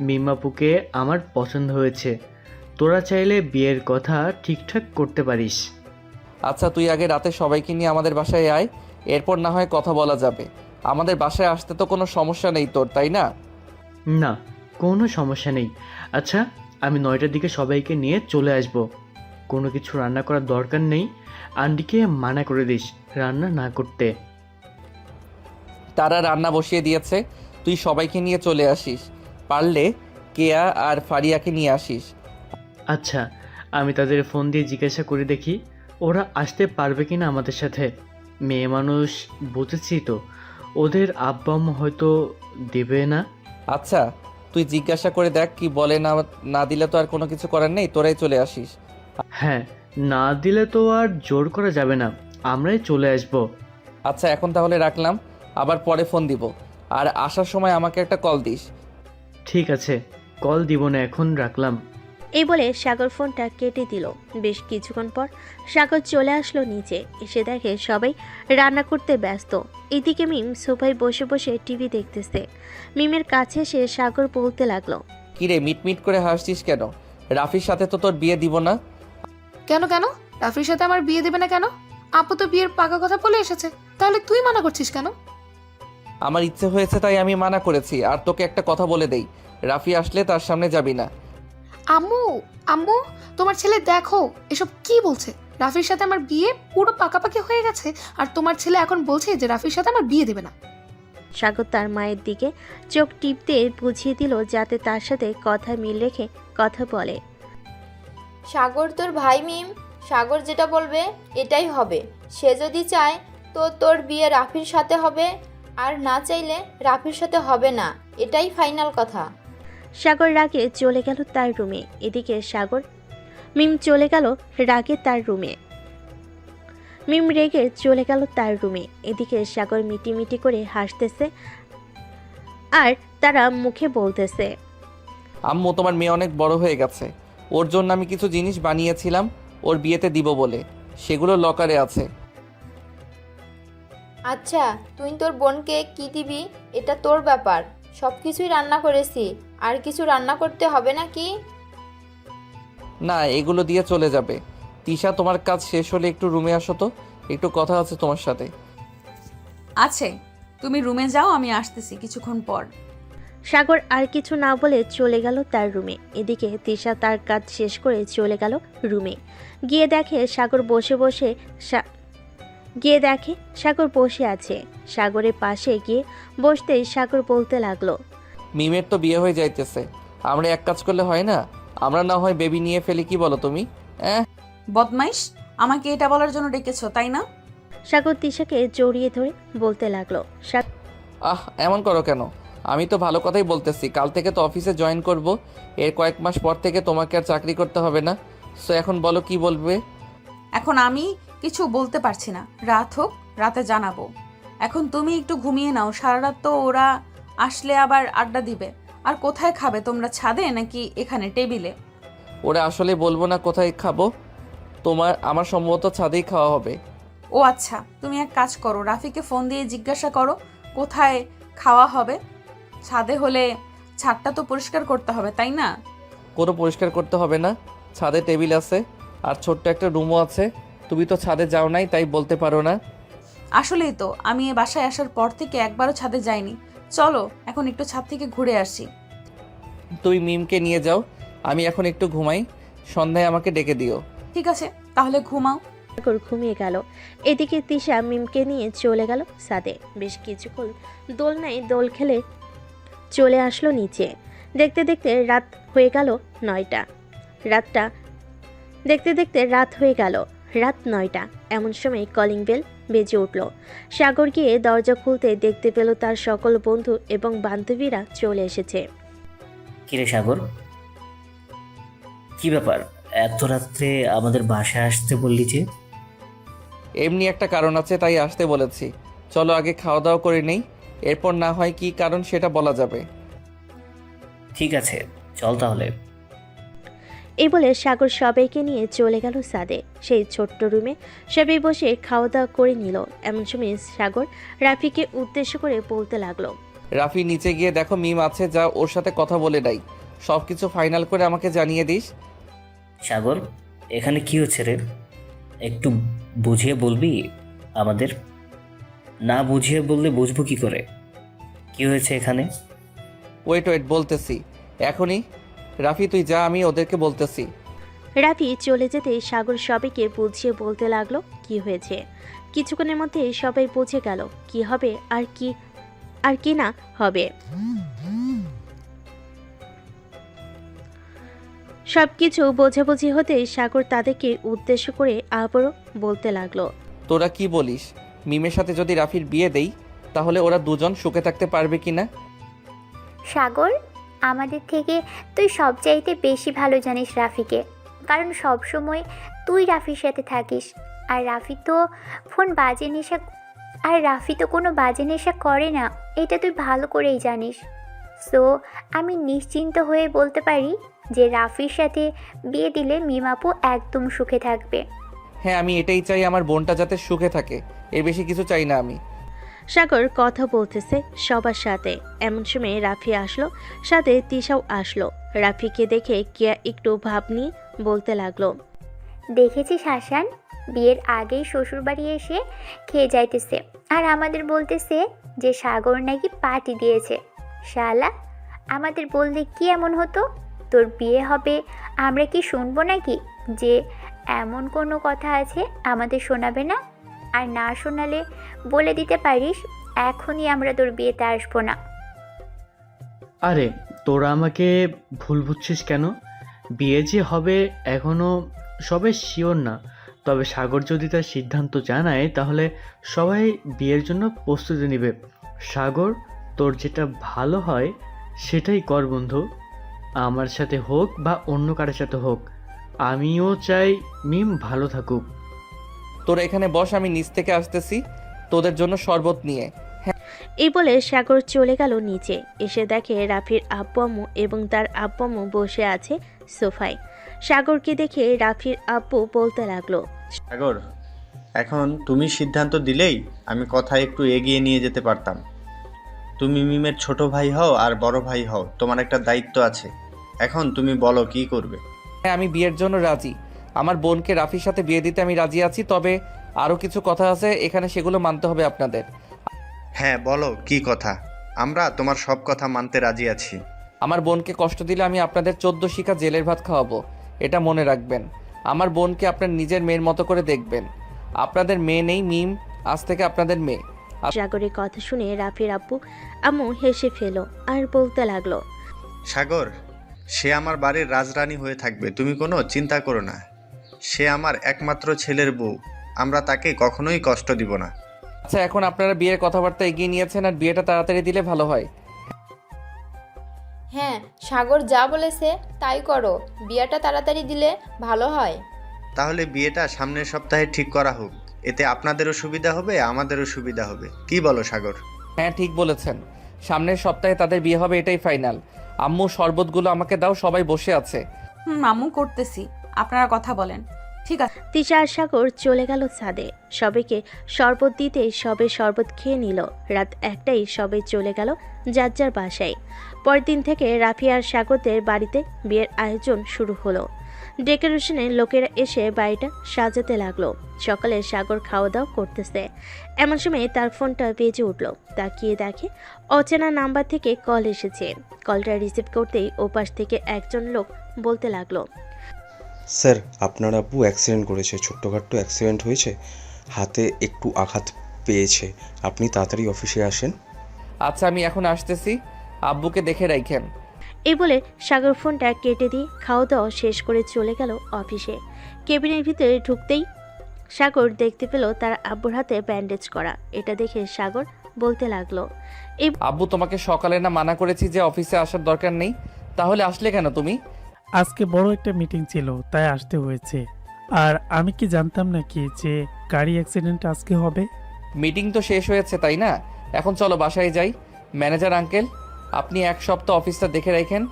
L: মিমাপুকে আমার পছন্দ হয়েছে। তোরা চাইলে বিয়ের কথা ঠিকঠাক করতে পারিস।
A: আচ্ছা, তুই আগে রাতে সবাইকে নিয়ে আমাদের বাসায় আয়, এরপর না হয় কথা বলা যাবে। আমাদের বাসায় আসতে তো কোনো সমস্যা নেই তোর, তাই না?
L: না, কোনো সমস্যা নেই। আচ্ছা, আমি 9টার দিকে সবাইকে নিয়ে চলে আসব। কোনো কিছু রান্না করার দরকার নেই, আন্টিকে মানা করে দিস রান্না না করতে।
A: তারা রান্না বসিয়ে দিয়েছে, তুই সবাইকে নিয়ে চলে আসিস। পারলে কেয়া আর ফারিয়াকে নিয়ে আসিস।
L: আচ্ছা, আমি তাদের ফোন দিয়ে জিজ্ঞাসা করে দেখি ওরা আসতে পারবে কিনা আমাদের সাথে। মেয়ে মানুষ, বুঝেছি তো, ওদের আব্বা আম্মা হয়তো দেবে না।
A: আচ্ছা, তুই জিজ্ঞাসা করে দেখ কি বলে। না দিলে তো আর কোনো কিছু করার নেই, তোরাই চলে আসিস।
L: হ্যাঁ, না দিলে তো আর জোর করা যাবে না, আমরাই চলে আসব।
A: আচ্ছা, এখন তাহলে রাখলাম, আবার পরে ফোন দিব। আর আসার সময় আমাকে একটা কল দিস।
L: ঠিক আছে, কল দিব না, এখন রাখলাম।
B: এই বলে সাগর ফোনটা কেটে দিল। বেশ কিছুক্ষণ পর সাগর চলে আসলো নিচে, এসে দেখে সবাই রান্না করতে ব্যস্ত। এদিকে মিম সোফায় বসে বসে টিভি দেখতেছে। মিমের কাছে এসে সাগর বলতে লাগলো,
A: কিরে মিটমিট করে হাসছিস কেন? রাফির সাথে তো তোর বিয়ে দিব না।
F: কেন কেন রাফির সাথে আমার বিয়ে দেবে না কেন? আপু তো বিয়ের পাকা কথা বলে এসেছে, তাহলে তুই মানা করছিস কেন?
A: আমার ইচ্ছে হয়েছে তাই আমি মানা করেছি। আর তোকে একটা কথা বলে দেই, রাফি আসলে তার সামনে যাবি না।
F: আম্মু, আম্মু, তোমার ছেলে দেখো এসব কি বলছে। রাফির সাথে আমার বিয়ে পুরো পাকাপাকি হয়ে গেছে, আর তোমার ছেলে এখন বলছে যে রাফির সাথে আমার বিয়ে দেবে না।
B: সাগর তার মায়ের দিকে চোখ টিপতে বুঝিয়ে দিল যাতে তার সাথে কথা মিল রেখে কথা বলে।
D: সাগর তোর ভাই মিম, সাগর যেটা বলবে এটাই হবে। সে যদি চায় তো তোর বিয়ে রাফির সাথে হবে, আর না চাইলে রাফির সাথে হবে না, এটাই ফাইনাল কথা।
B: সাগর রাগে চলে গেল তার রুমে। এদিকে মিম চলে গেল রাগে তার রুমে। মিম রেগে চলে গেল তার রুমে। এদিকে সাগর মিটিমিটি করে হাসতেছে আর তারা মুখে বলতেছে,
A: আম্মু, তোমার মেয়ে অনেক বড় হয়ে গেছে। ওর জন্য আমি কিছু জিনিস বানিয়েছিলাম ওর বিয়েতে দিব বলে, সেগুলো লকারে আছে।
D: আচ্ছা, তুই তোর বোনকে কি দিবি এটা তোর ব্যাপার। সব কিছুই রান্না করেছি, আর কিছু রান্না করতে হবে নাকি?
A: না, এগুলো দিয়ে চলে যাবে। তিশা, তোমার কাজ শেষ হলে একটু রুমে আসো তো, একটু কথা আছে তোমার সাথে।
C: আছে, তুমি রুমে যাও, আমি আসতেছি কিছুক্ষণ পর।
B: সাগর আর কিছু না বলে চলে গেল তার রুমে। এদিকে তিশা তার কাজ শেষ করে চলে গেল রুমে। গিয়ে দেখে সাগর বসে আছে। সাগরের পাশে গিয়ে বসতেই সাগর বলতে লাগলো,
A: মিমের তো বিয়ে হয়ে যাইতেছে, আমরা এক কাজ করলে হয় না? আমরা না হয় বেবি নিয়ে ফেলি, কি বলো তুমি?
C: বদমাইশ, আমাকে এটা বলার জন্য ডেকেছো তাই না?
B: সাগর তিশাকে জড়িয়ে ধরে বলতে লাগলো,
A: এমন করো কেন? আমি তো ভালো কথাই বলতেছি। কাল থেকে তো অফিসে জয়েন করব, এর কয়েক মাস পর থেকে তোমাকে আর চাকরি করতে হবে না। সো এখন বলো কি বলবে?
C: এখন আমি কিছু বলতে পারছি না, রাত হোক, রাতে জানাবো। এখন তুমি একটু ঘুমিয়ে নাও, সারা রাত তো ওরা আসলে আবার আড্ডা দিবে। আর কোথায় খাবে তোমরা, ছাদে নাকি এখানে টেবিলে?
A: ওরা আসলে বলবো না কোথায় খাবো, আমার সম্ভবত ছাদেই খাওয়া হবে।
C: ও আচ্ছা, তুমি এক কাজ করো, রাফিকে ফোন দিয়ে জিজ্ঞাসা করো কোথায় খাওয়া হবে। ছাদে হলে ছাদটা তো পরিষ্কার করতে হবে, তাই না?
A: কোনো পরিষ্কার করতে হবে না, ছাদে টেবিল আছে আর ছোট্ট একটা রুমও আছে। তুমি তো ছাদে যাও নাই, তাই বলতে পারো না।
C: আসলেই তো, আমি এ বাসায় আসার পর থেকে একবারও ছাদে যাইনি। চলো এখন একটু ছাদ থেকে ঘুরে আসি।
A: তুই মিমকে নিয়ে যাও, আমি এখন একটু ঘুমাই, সন্ধ্যায় আমাকে ডেকে দিও।
C: ঠিক আছে, তাহলে ঘুমাও।
B: সাগর ঘুমিয়ে গেল। এদিকে তিশা মিমকে নিয়ে চলে গেল ছাদে। বেশ কিছুক্ষণ দোলনায় দোল খেলে চলে আসলো নিচে। দেখতে দেখতে রাত হয়ে গেল 9টা। রাত হয়ে গেল রাত 9টা। এমন সময় কলিং বেল বেজে উঠল। সাগর গিয়ে দরজা খুলতে দেখতে পেল তার সকল বন্ধু এবং বান্ধবীরা চলে এসেছে।
G: কিরে সাগর, কি ব্যাপার এত রাত্রে আমাদের বাসায় আসতে বললি যে?
A: এমনি একটা কারণ আছে, তাই আসতে বলেছি। চলো আগে খাওয়া দাওয়া করে নেই, এরপর না হয় কি কারণ সেটা বলা যাবে।
G: ঠিক আছে, চল তাহলে।
B: এই বলে সাগর সবাইকে নিয়ে চলে গেল ছাদে। সেই ছোট্ট রুমে সবাই বসে খাওয়া দাওয়া করে নিল। এমন সময় সাগর রাফিকে উদ্দেশ্য করে বলতে লাগলো,
A: রাফি নিচে গিয়ে দেখো মিম আছে, যা ওর সাথে কথা বলে নাই, সব কিছু ফাইনাল করে আমাকে জানিয়ে দিস।
G: সাগর, এখানে কি হচ্ছে রে? একটু বুঝিয়ে বলবি আমাদের? না বুঝিয়ে বললে বুঝবো কি করে? কি হয়েছে এখানে?
A: ওয়েট বলতেছি এখনই। রাফি তুই যা, আমি ওদেরকে বলতেছি।
B: রাফি চলে যেতে সাগর সবাইকে বুঝিয়ে বলতে লাগলো কি হয়েছে। কিছুক্ষণের মধ্যে সবাই বুঝে গেল কি হবে আর কি না হবে। সবকিছু বোঝাবুঝি হতে সাগর তাদেরকে উদ্দেশ্য করে আবারও বলতে লাগলো,
A: তোরা কি বলিস? মিমের সাথে যদি রাফির বিয়ে দেই, তাহলে ওরা দুজন সুখে থাকতে পারবে কিনা?
O: সাগর, আমাদের থেকে তুই সবচাইতে বেশি ভালো জানিস রাফিকে, কারণ সব সময় তুই রাফির সাথে থাকিস। আর রাফি তো কোনো বাজে নেশা করে না, এটা তুই ভালো করেই জানিস। সো আমি নিশ্চিন্ত হয়ে বলতে পারি যে রাফির সাথে বিয়ে দিলে মিমাপু একদম সুখে থাকবে।
A: হ্যাঁ, আমি এটাই চাই, আমার বোনটা যাতে সুখে থাকে, এর বেশি কিছু চাই না আমি।
B: সাগর কথা বলতেছে সবার সাথে। এমন সময় রাফি আসলো, সাথে তিশাও আসলো। রাফিকে দেখে কিয়া একটু ভাব নিয়ে বলতে লাগলো,
O: দেখেছিস হাসান, বিয়ের আগেই শ্বশুরবাড়ি এসে খেয়ে যাইতেছে আর আমাদের বলতেছে যে সাগর নাকি পার্টি দিয়েছে। শালা, আমাদের বললে কি এমন হতো? তোর বিয়ে হবে, আমরা কি শুনবো নাকি যে এমন কোনো কথা আছে আমাদের শোনাবে না? আর না শোনালে বলে দিতে পারিস এখনই আমরা তোর বিয়েতে আসবো না।
L: আরে তোরা আমাকে ভুল বুঝছিস কেন? বিয়ে যে হবে এখনো সবাই শিওর না, তবে সাগর যদি তার সিদ্ধান্ত জানায় তাহলে সবাই বিয়ের জন্য প্রস্তুতি নেবে। সাগর, তোর যেটা ভালো হয় সেটাই কর বন্ধু, আমার সাথে হোক বা অন্য কারোর সাথে হোক। আমিও চাই মিম ভালো থাকুক।
A: তোরা এখানে বস, আমি নিচ থেকে আসতেছি তোদের জন্য শরবত নিয়ে।
B: এই বলে সাগর চলে গেল নিচে। এসে দেখে রাফির আব্বু আম্মু এবং তার আব্বু আম্মু বসে আছে সোফায়। সাগরকে দেখে রাফির আব্বু বলতে লাগলো,
P: সাগর, এখন তুমি সিদ্ধান্ত দিলেই আমি কথা একটু এগিয়ে নিয়ে যেতে পারতাম। তুমি মিমের ছোট ভাই হও আর বড় ভাই হও, তোমার একটা দায়িত্ব আছে। এখন তুমি বলো কি করবে।
A: হ্যাঁ, আমি বিয়ের জন্য রাজি। আমার বোনকে রাফির সাথে বিয়ে দিতে আমি রাজি আছি, তবে আরও কিছু কথা আছে এখানে, সেগুলো মানতে হবে আপনাদের।
P: হ্যাঁ বলো কি কথা, আমরা তোমার সব কথা মানতে রাজি আছি।
A: আমার বোনকে কষ্ট দিলে আমি আপনাদের 14 শিখা জেলের ভাত খাওয়াবো, এটা মনে রাখবেন। আমার বোনকে আপনার নিজের মেয়ের মতো করে দেখবেন। আপনাদের মেয়ে নেই, মিম আজ থেকে আপনাদের মেয়ে।
B: সাগরের কথা শুনে রাফির আব্বু আম্মু হেসে ফেল আর বলতে লাগলো,
P: সাগর, সে আমার বাড়ির রাজরানী হয়ে থাকবে, তুমি কোনো চিন্তা করো না। সে আমার একমাত্র ছেলের বউ, আমরা তাকে কখনোই কষ্ট দিব না।
A: আচ্ছা, এখন আপনারা বিয়ের কথাবার্তা এগিয়ে নিয়েছেন, আর বিয়েটা তাড়াতাড়ি দিলে ভালো হয়।
D: হ্যাঁ, সাগর যা বলেছে তাই করো, বিয়েটা তাড়াতাড়ি দিলে ভালো হয়।
P: তাহলে বিয়েটা সামনের সপ্তাহে ঠিক করা হোক। এতে আপনাদেরও সুবিধা হবে, আমাদেরও সুবিধা হবে। কি বলো সাগর?
A: হ্যাঁ ঠিক বলেছেন, সামনের সপ্তাহে তাদের বিয়ে হবে, এটাই ফাইনাল। আম্মু শরবতগুলো আমাকে দাও, সবাই বসে আছে।
C: আম্মু করতেছি, আপনারা কথা বলেন। ঠিক আছে।
B: তিশা আর সাগর চলে গেল ছাদে। সবাইকে শরবত দিতে সবে শরবত খেয়ে নিল। রাত 1টায় সবাই চলে গেল যার যার বাসায়। পরের দিন থেকে রাফি আর সাগরদের বাড়িতে বিয়ের আয়োজন শুরু হলো। ডেকোরেশনের লোকেরা এসে বাড়িটা সাজাতে লাগলো। সকালে সাগর খাওয়া দাওয়া করতেছে, এমন সময় তার ফোনটা বেজে উঠল। তাকিয়ে দেখে অচেনা নাম্বার থেকে কল এসেছে। কলটা রিসিভ করতেই ওপাশ থেকে একজন লোক বলতে লাগলো,
Q: স্যার আপনার আব্বু অ্যাক্সিডেন্ট করেছে, ছোট্টখাট্টো অ্যাক্সিডেন্ট হয়েছে, হাতে একটু আঘাত পেয়েছে, আপনি তাড়াতাড়ি অফিসে আসেন।
A: আচ্ছা আমি এখন আসতেছি, আব্বুকে দেখে রাখেন।
B: এই বলে সাগর ফোনটা কেটে দিয়ে খাওয়া দাওয়া শেষ করে চলে গেল অফিসে। কেবিনের ভিতরে ঢুকতেই সাগর দেখতে পেল তার আব্বুর হাতে ব্যান্ডেজ করা। এটা দেখে সাগর বলতে লাগলো,
A: আব্বু তোমাকে সকালে না মানা করেছি যে অফিসে আসার দরকার নেই, তাহলে আসলে কেন তুমি?
N: আজকে বড় একটা মিটিং ছিল, তাই আসতে হয়েছে। আর আমি কি জানতাম নাকি যে গাড়ি অ্যাক্সিডেন্ট আজকে হবে?
A: মিটিং তো শেষ হয়েছে তাই না, এখন চলো বাসায় যাই। ম্যানেজার আঙ্কেল, আপনি 1 সপ্তাহ অফিসটা দেখে রাখেন,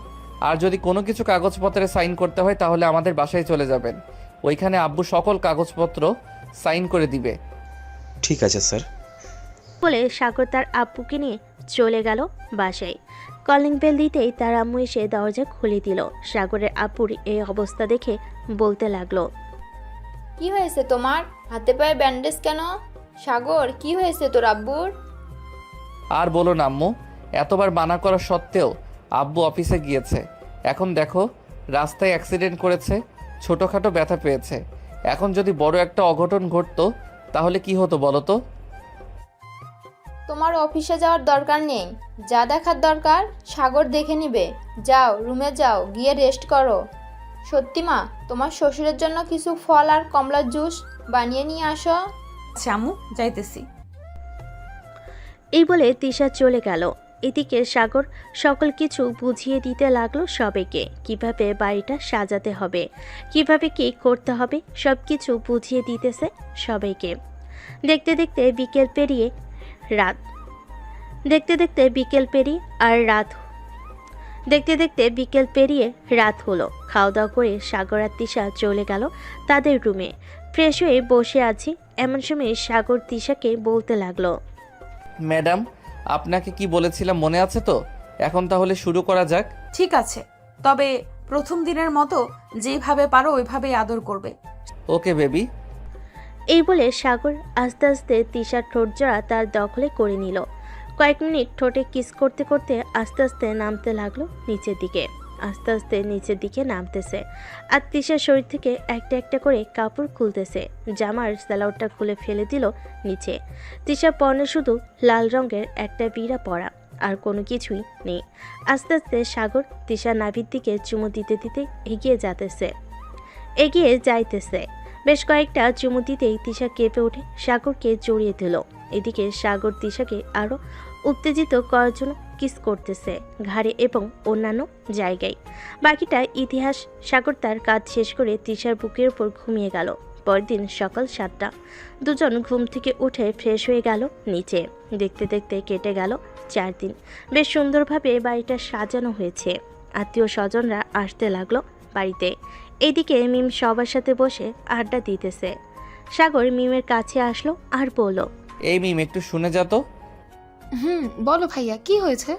A: আর যদি কোনো কিছু কাগজপত্রে সাইন করতে হয় তাহলে আমাদের বাসায় চলে যাবেন। ওইখানে আব্বু সকল কাগজপত্র সাইন করে দিবে।
Q: ঠিক আছে স্যার।
B: বলে সাগর তার আব্বুকে নিয়ে চলে গেল বাসায়। কলিং বেল দিতেই তার আম্মু এসে দরজা খুলে দিল। সাগরের আব্বুর এই অবস্থা দেখে বলতে লাগলো,
D: কি হয়েছে তোমার? হাতে পায়ে ব্যান্ডেজ কেন? সাগর, কি হয়েছে তোর আব্বুর?
A: আর বলো না আম্মু, এতবার মানা করা সত্ত্বেও আব্বু অফিসে গিয়েছে। এখন দেখো রাস্তায় অ্যাক্সিডেন্ট করেছে, ছোটোখাটো ব্যথা পেয়েছে। এখন যদি বড় একটা অঘটন ঘটতো তাহলে কি হতো বলো তো?
D: তোমার অফিসে যাওয়ার দরকার নেই, যা দেখার দরকার সাগর দেখে নিবে। যাও রুমে যাও, গিয়ে রেস্ট করো। সত্যি মা, তোমার শ্বশুরের জন্য কিছু ফল আর কমলার জুস বানিয়ে নিয়ে আসো।
C: আচ্ছা আম্মু, যাইতেছি।
B: এই বলে তিশা চলে গেল। এদিকে সাগর সকল কিছু বুঝিয়ে দিতে লাগলো সবাইকে, কিভাবে বাড়িটা সাজাতে হবে, কিভাবে কি করতে হবে, সব কিছু বুঝিয়ে দিতেছে সবাইকে। দেখতে দেখতে বিকেল পেরিয়ে রাত হলো। খাওয়া দাওয়া করে সাগর আর তিশা চলে গেল তাদের রুমে। ফ্রেশ হয়ে বসে আছি, এমন সময় সাগর তিশাকে বলতে লাগলো,
A: ম্যাডাম আপনাকে কি বলেছিলাম মনে আছে তো? এখন তাহলে শুরু করা যাক।
C: ঠিক আছে, তবে প্রথম দিনের মতো যেভাবে পারো ওইভাবেই আদর করবে।
A: Okay baby.
B: এই বলে সাগর আস্তে আস্তে তিশার ঠোঁটজোড়া তার দখলে করে নিল। কয়েক মিনিট ঠোঁটে কিস করতে করতে আস্তে আস্তে নামতে লাগলো নিচের দিকে নামতেছে। আর তিশার শরীর থেকে একটা একটা করে কাপড় খুলতেছে। জামার স্যালাউটটা খুলে ফেলে দিল নিচে। তিশার পরনে শুধু লাল রঙের একটা বিড়া পরা, আর কোনো কিছুই নেই। আস্তে আস্তে সাগর তিশার নাভির দিকে চুমু দিতে দিতে এগিয়ে যাইতেছে। বেশ কয়েকটা চুমু দিতেই তিশা কেঁপে উঠে সাগরকে জড়িয়ে দিল। এদিকে সাগর তিশাকে আরও উত্তেজিত করার জন্য কিস করতেছে ঘাড়ে এবং অন্যান্য জায়গায়। বাকিটা ইতিহাস। সাগর তার কাজ শেষ করে তিশার বুকের উপর ঘুমিয়ে গেল। পরের দিন সকাল 7টা। দুজন ঘুম থেকে উঠে ফ্রেশ হয়ে গেল নিচে। দেখতে দেখতে কেটে গেল 4 দিন। বেশ সুন্দরভাবে বাড়িটা সাজানো হয়েছে। আত্মীয় স্বজনরা আসতে লাগলো বাড়িতে। এদিকে মিম সবার সাথে বসে আড্ডা দিতেছে। সাগর মিমের কাছে আসলো আর বলল,
A: এই মিম একটু শুনে যা তো।
F: বলো ভাইয়া, কি হয়েছে?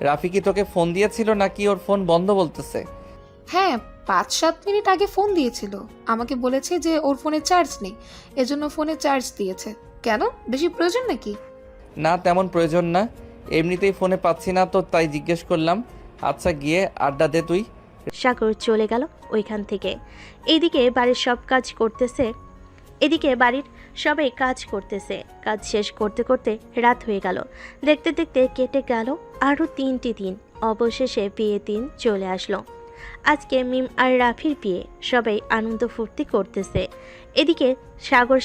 A: রাফি কি তোকে ফোন দিয়েছিল নাকি ওর ফোন বন্ধ বলতেছে?
F: হ্যাঁ, 5-7 মিনিট আগে ফোন দিয়েছিল। আমাকে বলেছে যে ওর ফোনে চার্জ নেই, এজন্য ফোনে চার্জ দিয়েছে। কেন, বেশি প্রয়োজন নাকি?
A: না তেমন প্রয়োজন না, এমনিতেই ফোনে পাচ্ছি না তো তাই জিজ্ঞেস করলাম। আচ্ছা গিয়ে আড্ডা দে তুই।
B: সাগর চলে গেল ওইখান থেকে। এদিকে বাড়ির সবাই কাজ করতেছে। কাজ শেষ করতে করতে রাত হয়ে গেল। দেখতে দেখতে কেটে গেল আরও 3টি দিন। অবশেষে বিয়ের দিন চলে আসলো। আজকে মিম আর রাফির বিয়ে। সবাই আনন্দ ফুর্তি করতেছে। এদিকে সাগর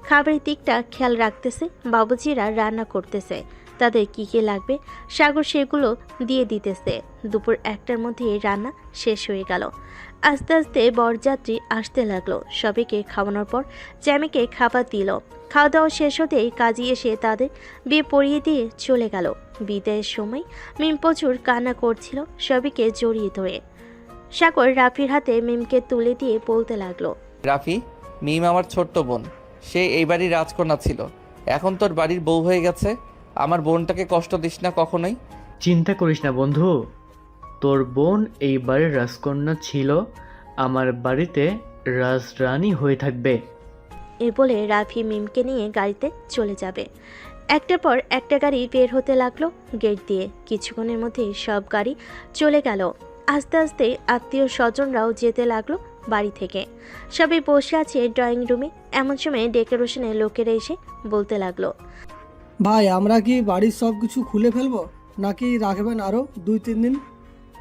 B: খাবারের দিকটা খেয়াল রাখতেছে। বাবুজিরা রান্না করতেছে, তাদের কী কী লাগবে সাগর সেগুলো দিয়ে দিতেছে। দুপুর 1টার মধ্যে রান্না শেষ হয়ে গেল। আস্তে আস্তে বরযাত্রী আসতে লাগলো। সবাইকে খাওয়ানোর পর জ্যামিকে খাবার দিল। খাওয়া দাওয়া শেষ হতেই কাজী এসে তাদের বিয়ে পড়িয়ে দিয়ে চলে গেল। বিদায়ের সময় মিম প্রচুর কান্না করছিল সবাইকে জড়িয়ে ধরে। সাগর রাফির হাতে মিমকে তুলে দিয়ে বলতে লাগলো,
A: রাফি, মিম আমার ছোট্ট বোন। সে এই বাড়ির রাজকন্যা ছিল, এখন তোর বাড়ির বউ হয়ে গেছে। আমার বোনটাকে কষ্ট দিস না কখনোই।
L: চিন্তা করিস না বন্ধু, তোর বোন এই বাড়ির রাজকন্যা ছিল, আমার বাড়িতে রাজরানী হয়ে থাকবে।
B: এ বলে রাফি মিমকে নিয়ে গাড়িতে চলে যাবে। একটার পর একটা গাড়ি বের হতে লাগলো গেট দিয়ে। কিছুক্ষণের মধ্যেই সব গাড়ি চলে গেল। আস্তে আস্তে আত্মীয় স্বজনরাও যেতে লাগলো বাড়ি থেকে। সবাই বসে আছে ড্রয়িং রুমে। এমন সময় ডেকোরেশনের লোকেরা এসে বলতে লাগলো,
R: ভাই আমরা কি বাড়ির সব কিছু খুলে ফেলবো নাকি রাখবেন আরও 2-3 দিন?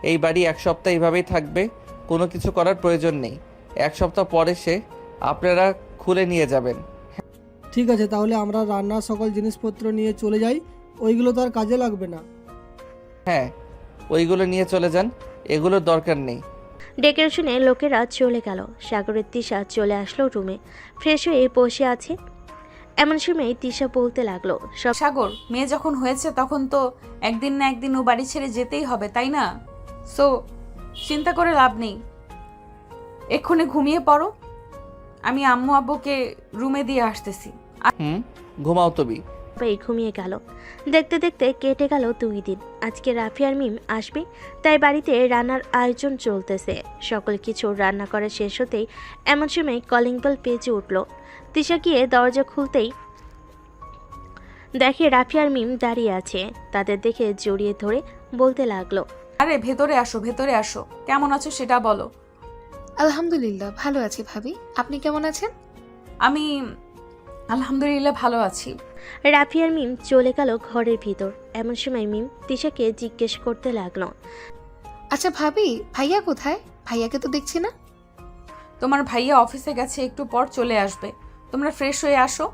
A: এই বাড়ি এক সপ্তাহ এইভাবেই থাকবে, কোনো কিছু করার প্রয়োজন নেই। এক সপ্তাহ পরে সে আপনারা খুলে নিয়ে যাবেন।
R: ঠিক আছে, তাহলে আমরা রান্নার সকল জিনিসপত্র নিয়ে চলে যাই, ওইগুলো তো আর কাজে লাগবে না।
A: হ্যাঁ, ওইগুলো নিয়ে চলে যান, এগুলোর দরকার নেই।
B: ডেকোরেশনের লোকেরা চলে গেল। সাগরের তিশা চলে আসলো রুমে, ফ্রেশ হয়ে বসে আছে। এমন সময় তিশা বলতে লাগলো,
C: সাগর, মেয়ে যখন হয়েছে তখন তো একদিন না একদিন ও বাড়ি ছেড়ে যেতেই হবে, তাই না? সো চিন্তা করে লাভ নেই, এক্ষুনি ঘুমিয়ে পড়ো। আমি আম্মু আব্বুকে রুমে দিয়ে আসতেছি।
A: ঘুমাও তুমি।
B: সবাই ঘুমিয়ে গেল। দেখতে দেখতে কেটে গেল 2 দিন। আজকে রাফি আর মিম আসবে, তাই বাড়িতে রান্নার আয়োজন চলতেছে। সকল কিছু রান্না করা শেষ হতেই এমন সময় কলিং বেল বেজে উঠল। তিশা গিয়ে দরজা খুলতেই দেখে রাফি আর মিম দাঁড়িয়ে আছে। তাদের দেখে জড়িয়ে ধরে বলতে লাগলো,
C: আরে ভেতরে আসো, ভেতরে আসো। কেমন আছো সেটা বলো।
F: আলহামদুলিল্লাহ ভালো আছি ভাবি, আপনি কেমন আছেন?
C: আমি আলহামদুলিল্লাহ ভালো আছি।
B: রাফি আর মিম চলে গেল ঘরের ভিতর। এমন সময় মিম তিশাকে জিজ্ঞেস করতে লাগলো,
F: আচ্ছা ভাবি, ভাইয়া কোথায়? ভাইয়াকে তো দেখছি না।
C: তোমার ভাইয়া অফিসে গেছে, একটু পর চলে আসবে। তোমরা ফ্রেশ হয়ে আসো।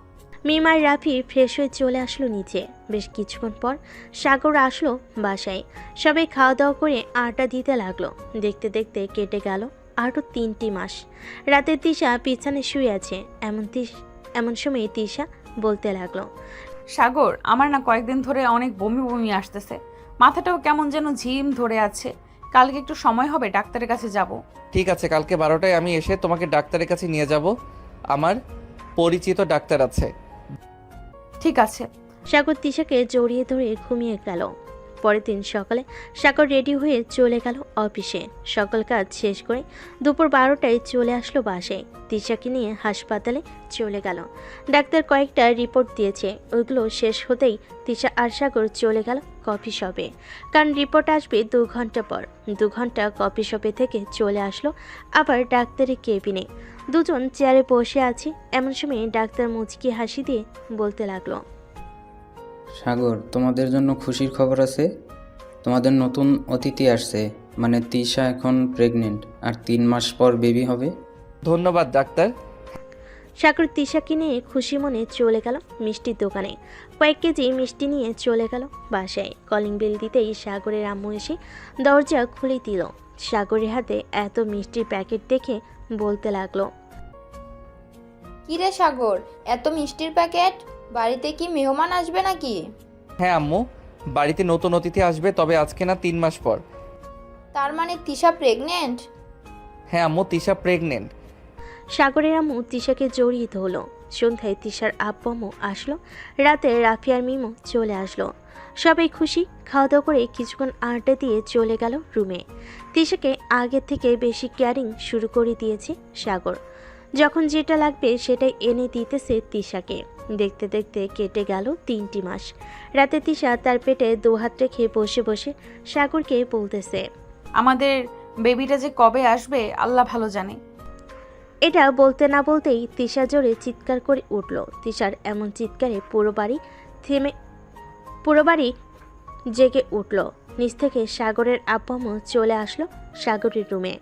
B: মিম আর রাফি ফ্রেশ হয়ে চলে আসলো নিচে। বেশ কিছুক্ষণ পর সাগর আসলো বাসায়। সবাই খাওয়া দাওয়া করে আড্ডা দিতে লাগলো। দেখতে দেখতে কেটে গেল আরও 3টি মাস। রাতে তিশা বিছানায় শুয়ে আছে। এমন সময় তিশা বলতে লাগলো,
C: সাগর, আমার না কয়েকদিন ধরে অনেক বমি বমি আসতেছে, মাথাটাও কেমন যেন ঝিম ধরে আছে। কালকে একটু সময় হবে, ডাক্তারের কাছে যাব।
A: ঠিক আছে, কালকে 12টায় আমি এসে তোমাকে ডাক্তারের কাছে নিয়ে যাব। আমার পরিচিত ডাক্তার আছে।
C: ঠিক আছে।
B: সাগর তিশাকে জড়িয়ে ধরে ঘুমিয়ে গেল। পরের দিন সকালে সাগর রেডি হয়ে চলে গেল অফিসে। সকল কাজ শেষ করে দুপুর 12টায় চলে আসলো বাসায়। তিশাকে নিয়ে হাসপাতালে চলে গেল। ডাক্তার কয়েকটা রিপোর্ট দিয়েছে, ওইগুলো শেষ হতেই তিশা আর সাগর চলে গেল কফি শপে, কারণ রিপোর্ট আসবে 2 ঘন্টা পর। 2 ঘন্টা কফি শপে থেকে চলে আসলো আবার ডাক্তারের কেবিনে। দুজন চেয়ারে বসে আছে। এমন সময় ডাক্তার মুচকি হাসি দিয়ে বলতে লাগলো,
S: সাগর, তোমাদের জন্য খুশির খবর আছে। তোমাদের নতুন অতিথি আসছে, মানে তিশা এখন প্রেগনেন্ট আর 3 মাস পর বেবি হবে।
A: ধন্যবাদ ডাক্তার।
B: সাগর তিশাকে নিয়ে খুশি মনে চলে গেল মিষ্টির দোকানে। কয়েক কেজি মিষ্টি নিয়ে চলে গেল বাসায়। কলিং বেল দিতেই সাগরের আম্মু এসে দরজা খুলে দিল। সাগরের হাতে এত মিষ্টির প্যাকেট দেখে বলতে লাগলো,
D: কিরে সাগর, এত মিষ্টির প্যাকেট? বাড়িতে কি মেহমান আসবে নাকি?
A: হ্যাঁ আম্মু, বাড়িতে নতুন অতিথি আসবে, তবে আজকে না 3 মাস পর।
D: তার মানে তিশা প্রেগনেন্ট?
A: হ্যাঁ আম্মু, তিশা প্রেগনেন্ট।
B: সাগরের আম্মু তিশাকে জড়িয়ে ধরল। সন্ধ্যায় তিশার আব্বু আম্মু আসলো। রাতে রাফি আর মিমো চলে আসলো। সবাই খুশি। খাওয়া দাওয়া করে কিছুক্ষণ আড্ডা দিয়ে চলে গেল রুমে। তিশাকে আগের থেকে বেশি কেয়ারিং শুরু করে দিয়েছে সাগর। যখন যেটা লাগবে সেটাই এনে দিতেছে তিশাকে। দেখতে দেখতে কেটে গেল 3টি মাস। রাতে তিশা তার পেটে 2 হাত রেখে বসে বসে সাগরকে বলতেছে,
C: আমাদের বেবিটা যে কবে আসবে আল্লাহ ভালো জানে।
B: এটা বলতে না বলতেই তিশা জোরে চিৎকার করে উঠল। তিশার এমন চিৎকারে পুরো বাড়ি জেগে উঠল। নিচ থেকে সাগরের আব্বু আম্মু চলে আসলো সাগরের রুমে।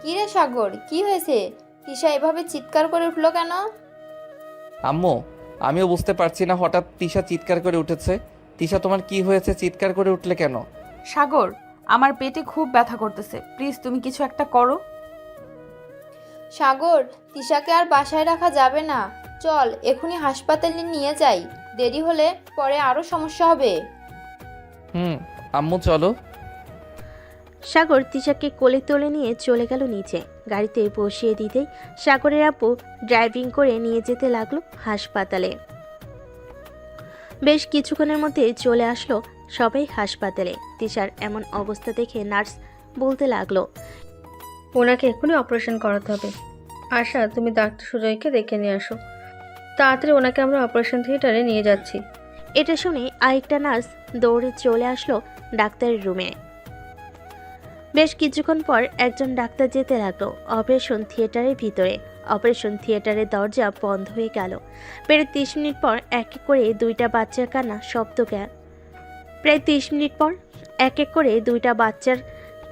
D: কিরে সাগর, কি হয়েছে? তিশা এভাবে চিৎকার করে উঠলো কেন?
A: আম্মু, আমিও বুঝতে পারছি না, হঠাৎ তিশা চিৎকার করে উঠেছে। তিশা, তোমার কি হয়েছে? চিৎকার করে উঠলে কেন?
C: সাগর, আমার পেটে খুব ব্যথা করতেছে, প্লিজ তুমি কিছু একটা করো।
D: সাগর, তিশাকে আর বাসায় রাখা যাবে না, চল এখনই হাসপাতালে নিয়ে যাই, দেরি হলে পরে আরও সমস্যা হবে।
A: আম্মু চলো।
B: সাগর তিশাকে কোলে তুলে নিয়ে চলে গেল নিচে। গাড়িতে বসিয়ে দিতেই সাগরের আপু ড্রাইভিং করে নিয়ে যেতে লাগলো হাসপাতালে। বেশ কিছুক্ষণের মধ্যে চলে আসলো সবাই হাসপাতালে। তিশার এমন অবস্থা দেখে নার্স বলতে লাগলো,
T: ওনাকে এক্ষুনি অপারেশন করাতে হবে। আশা, তুমি ডাক্তার সুজয়কে দেখে নিয়ে আসো, তাড়াতাড়ি ওনাকে আমরা অপারেশন থিয়েটারে নিয়ে যাচ্ছি।
B: এটা শুনে আরেকটা নার্স দৌড়ে চলে আসলো ডাক্তারের রুমে। বেশ কিছুক্ষণ পর একজন ডাক্তার যেতে লাগলো অপারেশন থিয়েটারের ভিতরে। অপারেশন থিয়েটারের দরজা বন্ধ হয়ে গেল। প্রায় 30 মিনিট পর এক এক করে দুইটা বাচ্চার কান্না শব্দ গেল। প্রায় 30 মিনিট পর এক এক করে দুইটা বাচ্চার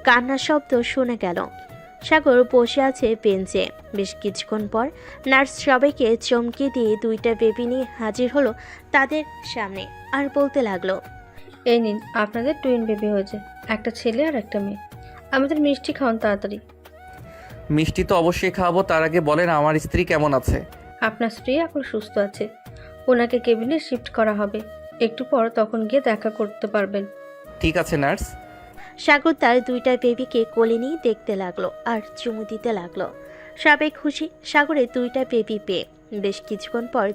B: কান্নার শব্দ শুনে গেল। সাগর বসে আছে বেঞ্চে। বেশ কিছুক্ষণ পর নার্স সবাইকে চমকে দিয়ে দুইটা বেবি নিয়ে হাজির হলো তাদের সামনে আর বলতে লাগলো,
T: এই নিন, আপনাদের টুইন বেবি হয়েছে, একটা ছেলে আর একটা মেয়ে। আমাদের মিষ্টি খাওয়ান তাড়াতাড়ি।
A: মিষ্টি তো অবশ্যই খাওয়াবো, তার আগে বলেন আমার স্ত্রী কেমন আছে?
T: আপনার স্ত্রী এখন সুস্থ আছে, ওনাকে কেবিনে শিফট করা হবে, একটু পর তখন গিয়ে দেখা করতে পারবেন।
A: ঠিক আছে নার্স।
B: সাগর তার দুইটা বেবিকে কোলে নিয়ে দেখতে লাগলো আর চুমু দিতে লাগলো। সবাই খুশি সাগরের দুইটা বেবি পেয়ে। বেশ কিছুক্ষণ পর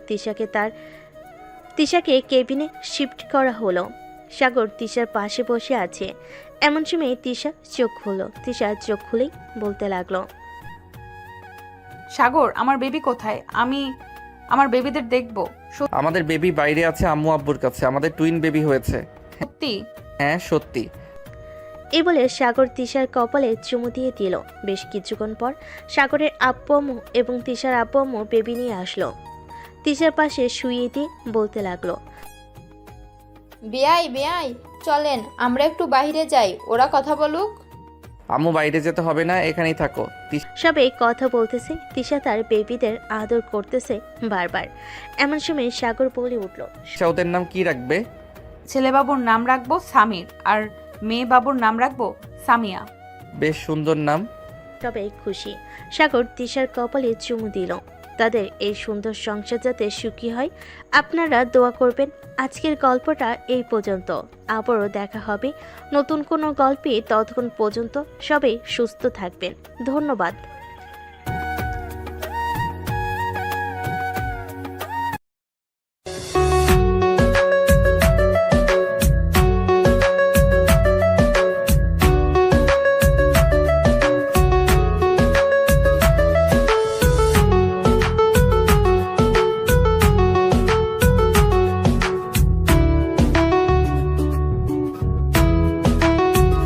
B: তিশাকে কেবিনে শিফট করা হলো। সাগর তিশার পাশে বসে আছে। এমন সময় তিশা চোখ খুলল। তিশা চোখ খুলেই বলতে লাগলো,
C: সাগর, আমার বেবি কোথায়? আমি আমার বেবিদের দেখবো।
A: আমাদের বেবি বাইরে আছে আম্মু আব্বুর কাছে, আমাদের টুইন বেবি হয়েছে।
C: সত্যি?
A: হ্যাঁ সত্যি।
B: এই বলে সাগর তিশার কপালে চুমু দিয়ে দিল। বেশ কিছুক্ষণ পর সাগরের আব্বু আম্মু এবং তিশার আব্বু আম্মু বেবি নিয়ে আসলো। তিশার পাশে শুইয়ে দিয়ে বলতে লাগলো,
D: বেয়াই চলেন আমরা একটু বাইরে যাই, ওরা কথা বলুক।
A: আম্মু বাইরে যেতে হবে না, এখানেই থাকো।
B: সবাই কথা বলতেছে। তিশা তার বেবিদের আদর করতেছে বারবার। এমন সময় সাগর বলে উঠল,
A: ওদের নাম কি রাখবে?
C: ছেলে বাবুর নাম রাখবো সামির আর মেয়ে বাবুর নাম রাখবো সামিয়া।
A: বেশ সুন্দর নাম।
B: সবাই খুশি। সাগর তিশার কপালে চুমু দিল। তাদের এই সুন্দর সংসার যাতে সুখী হয় আপনারা দোয়া করবেন। আজকের গল্পটা এই পর্যন্ত। আবারও দেখা হবে নতুন কোনো গল্পে। ততক্ষণ পর্যন্ত সবাই সুস্থ থাকবেন। ধন্যবাদ।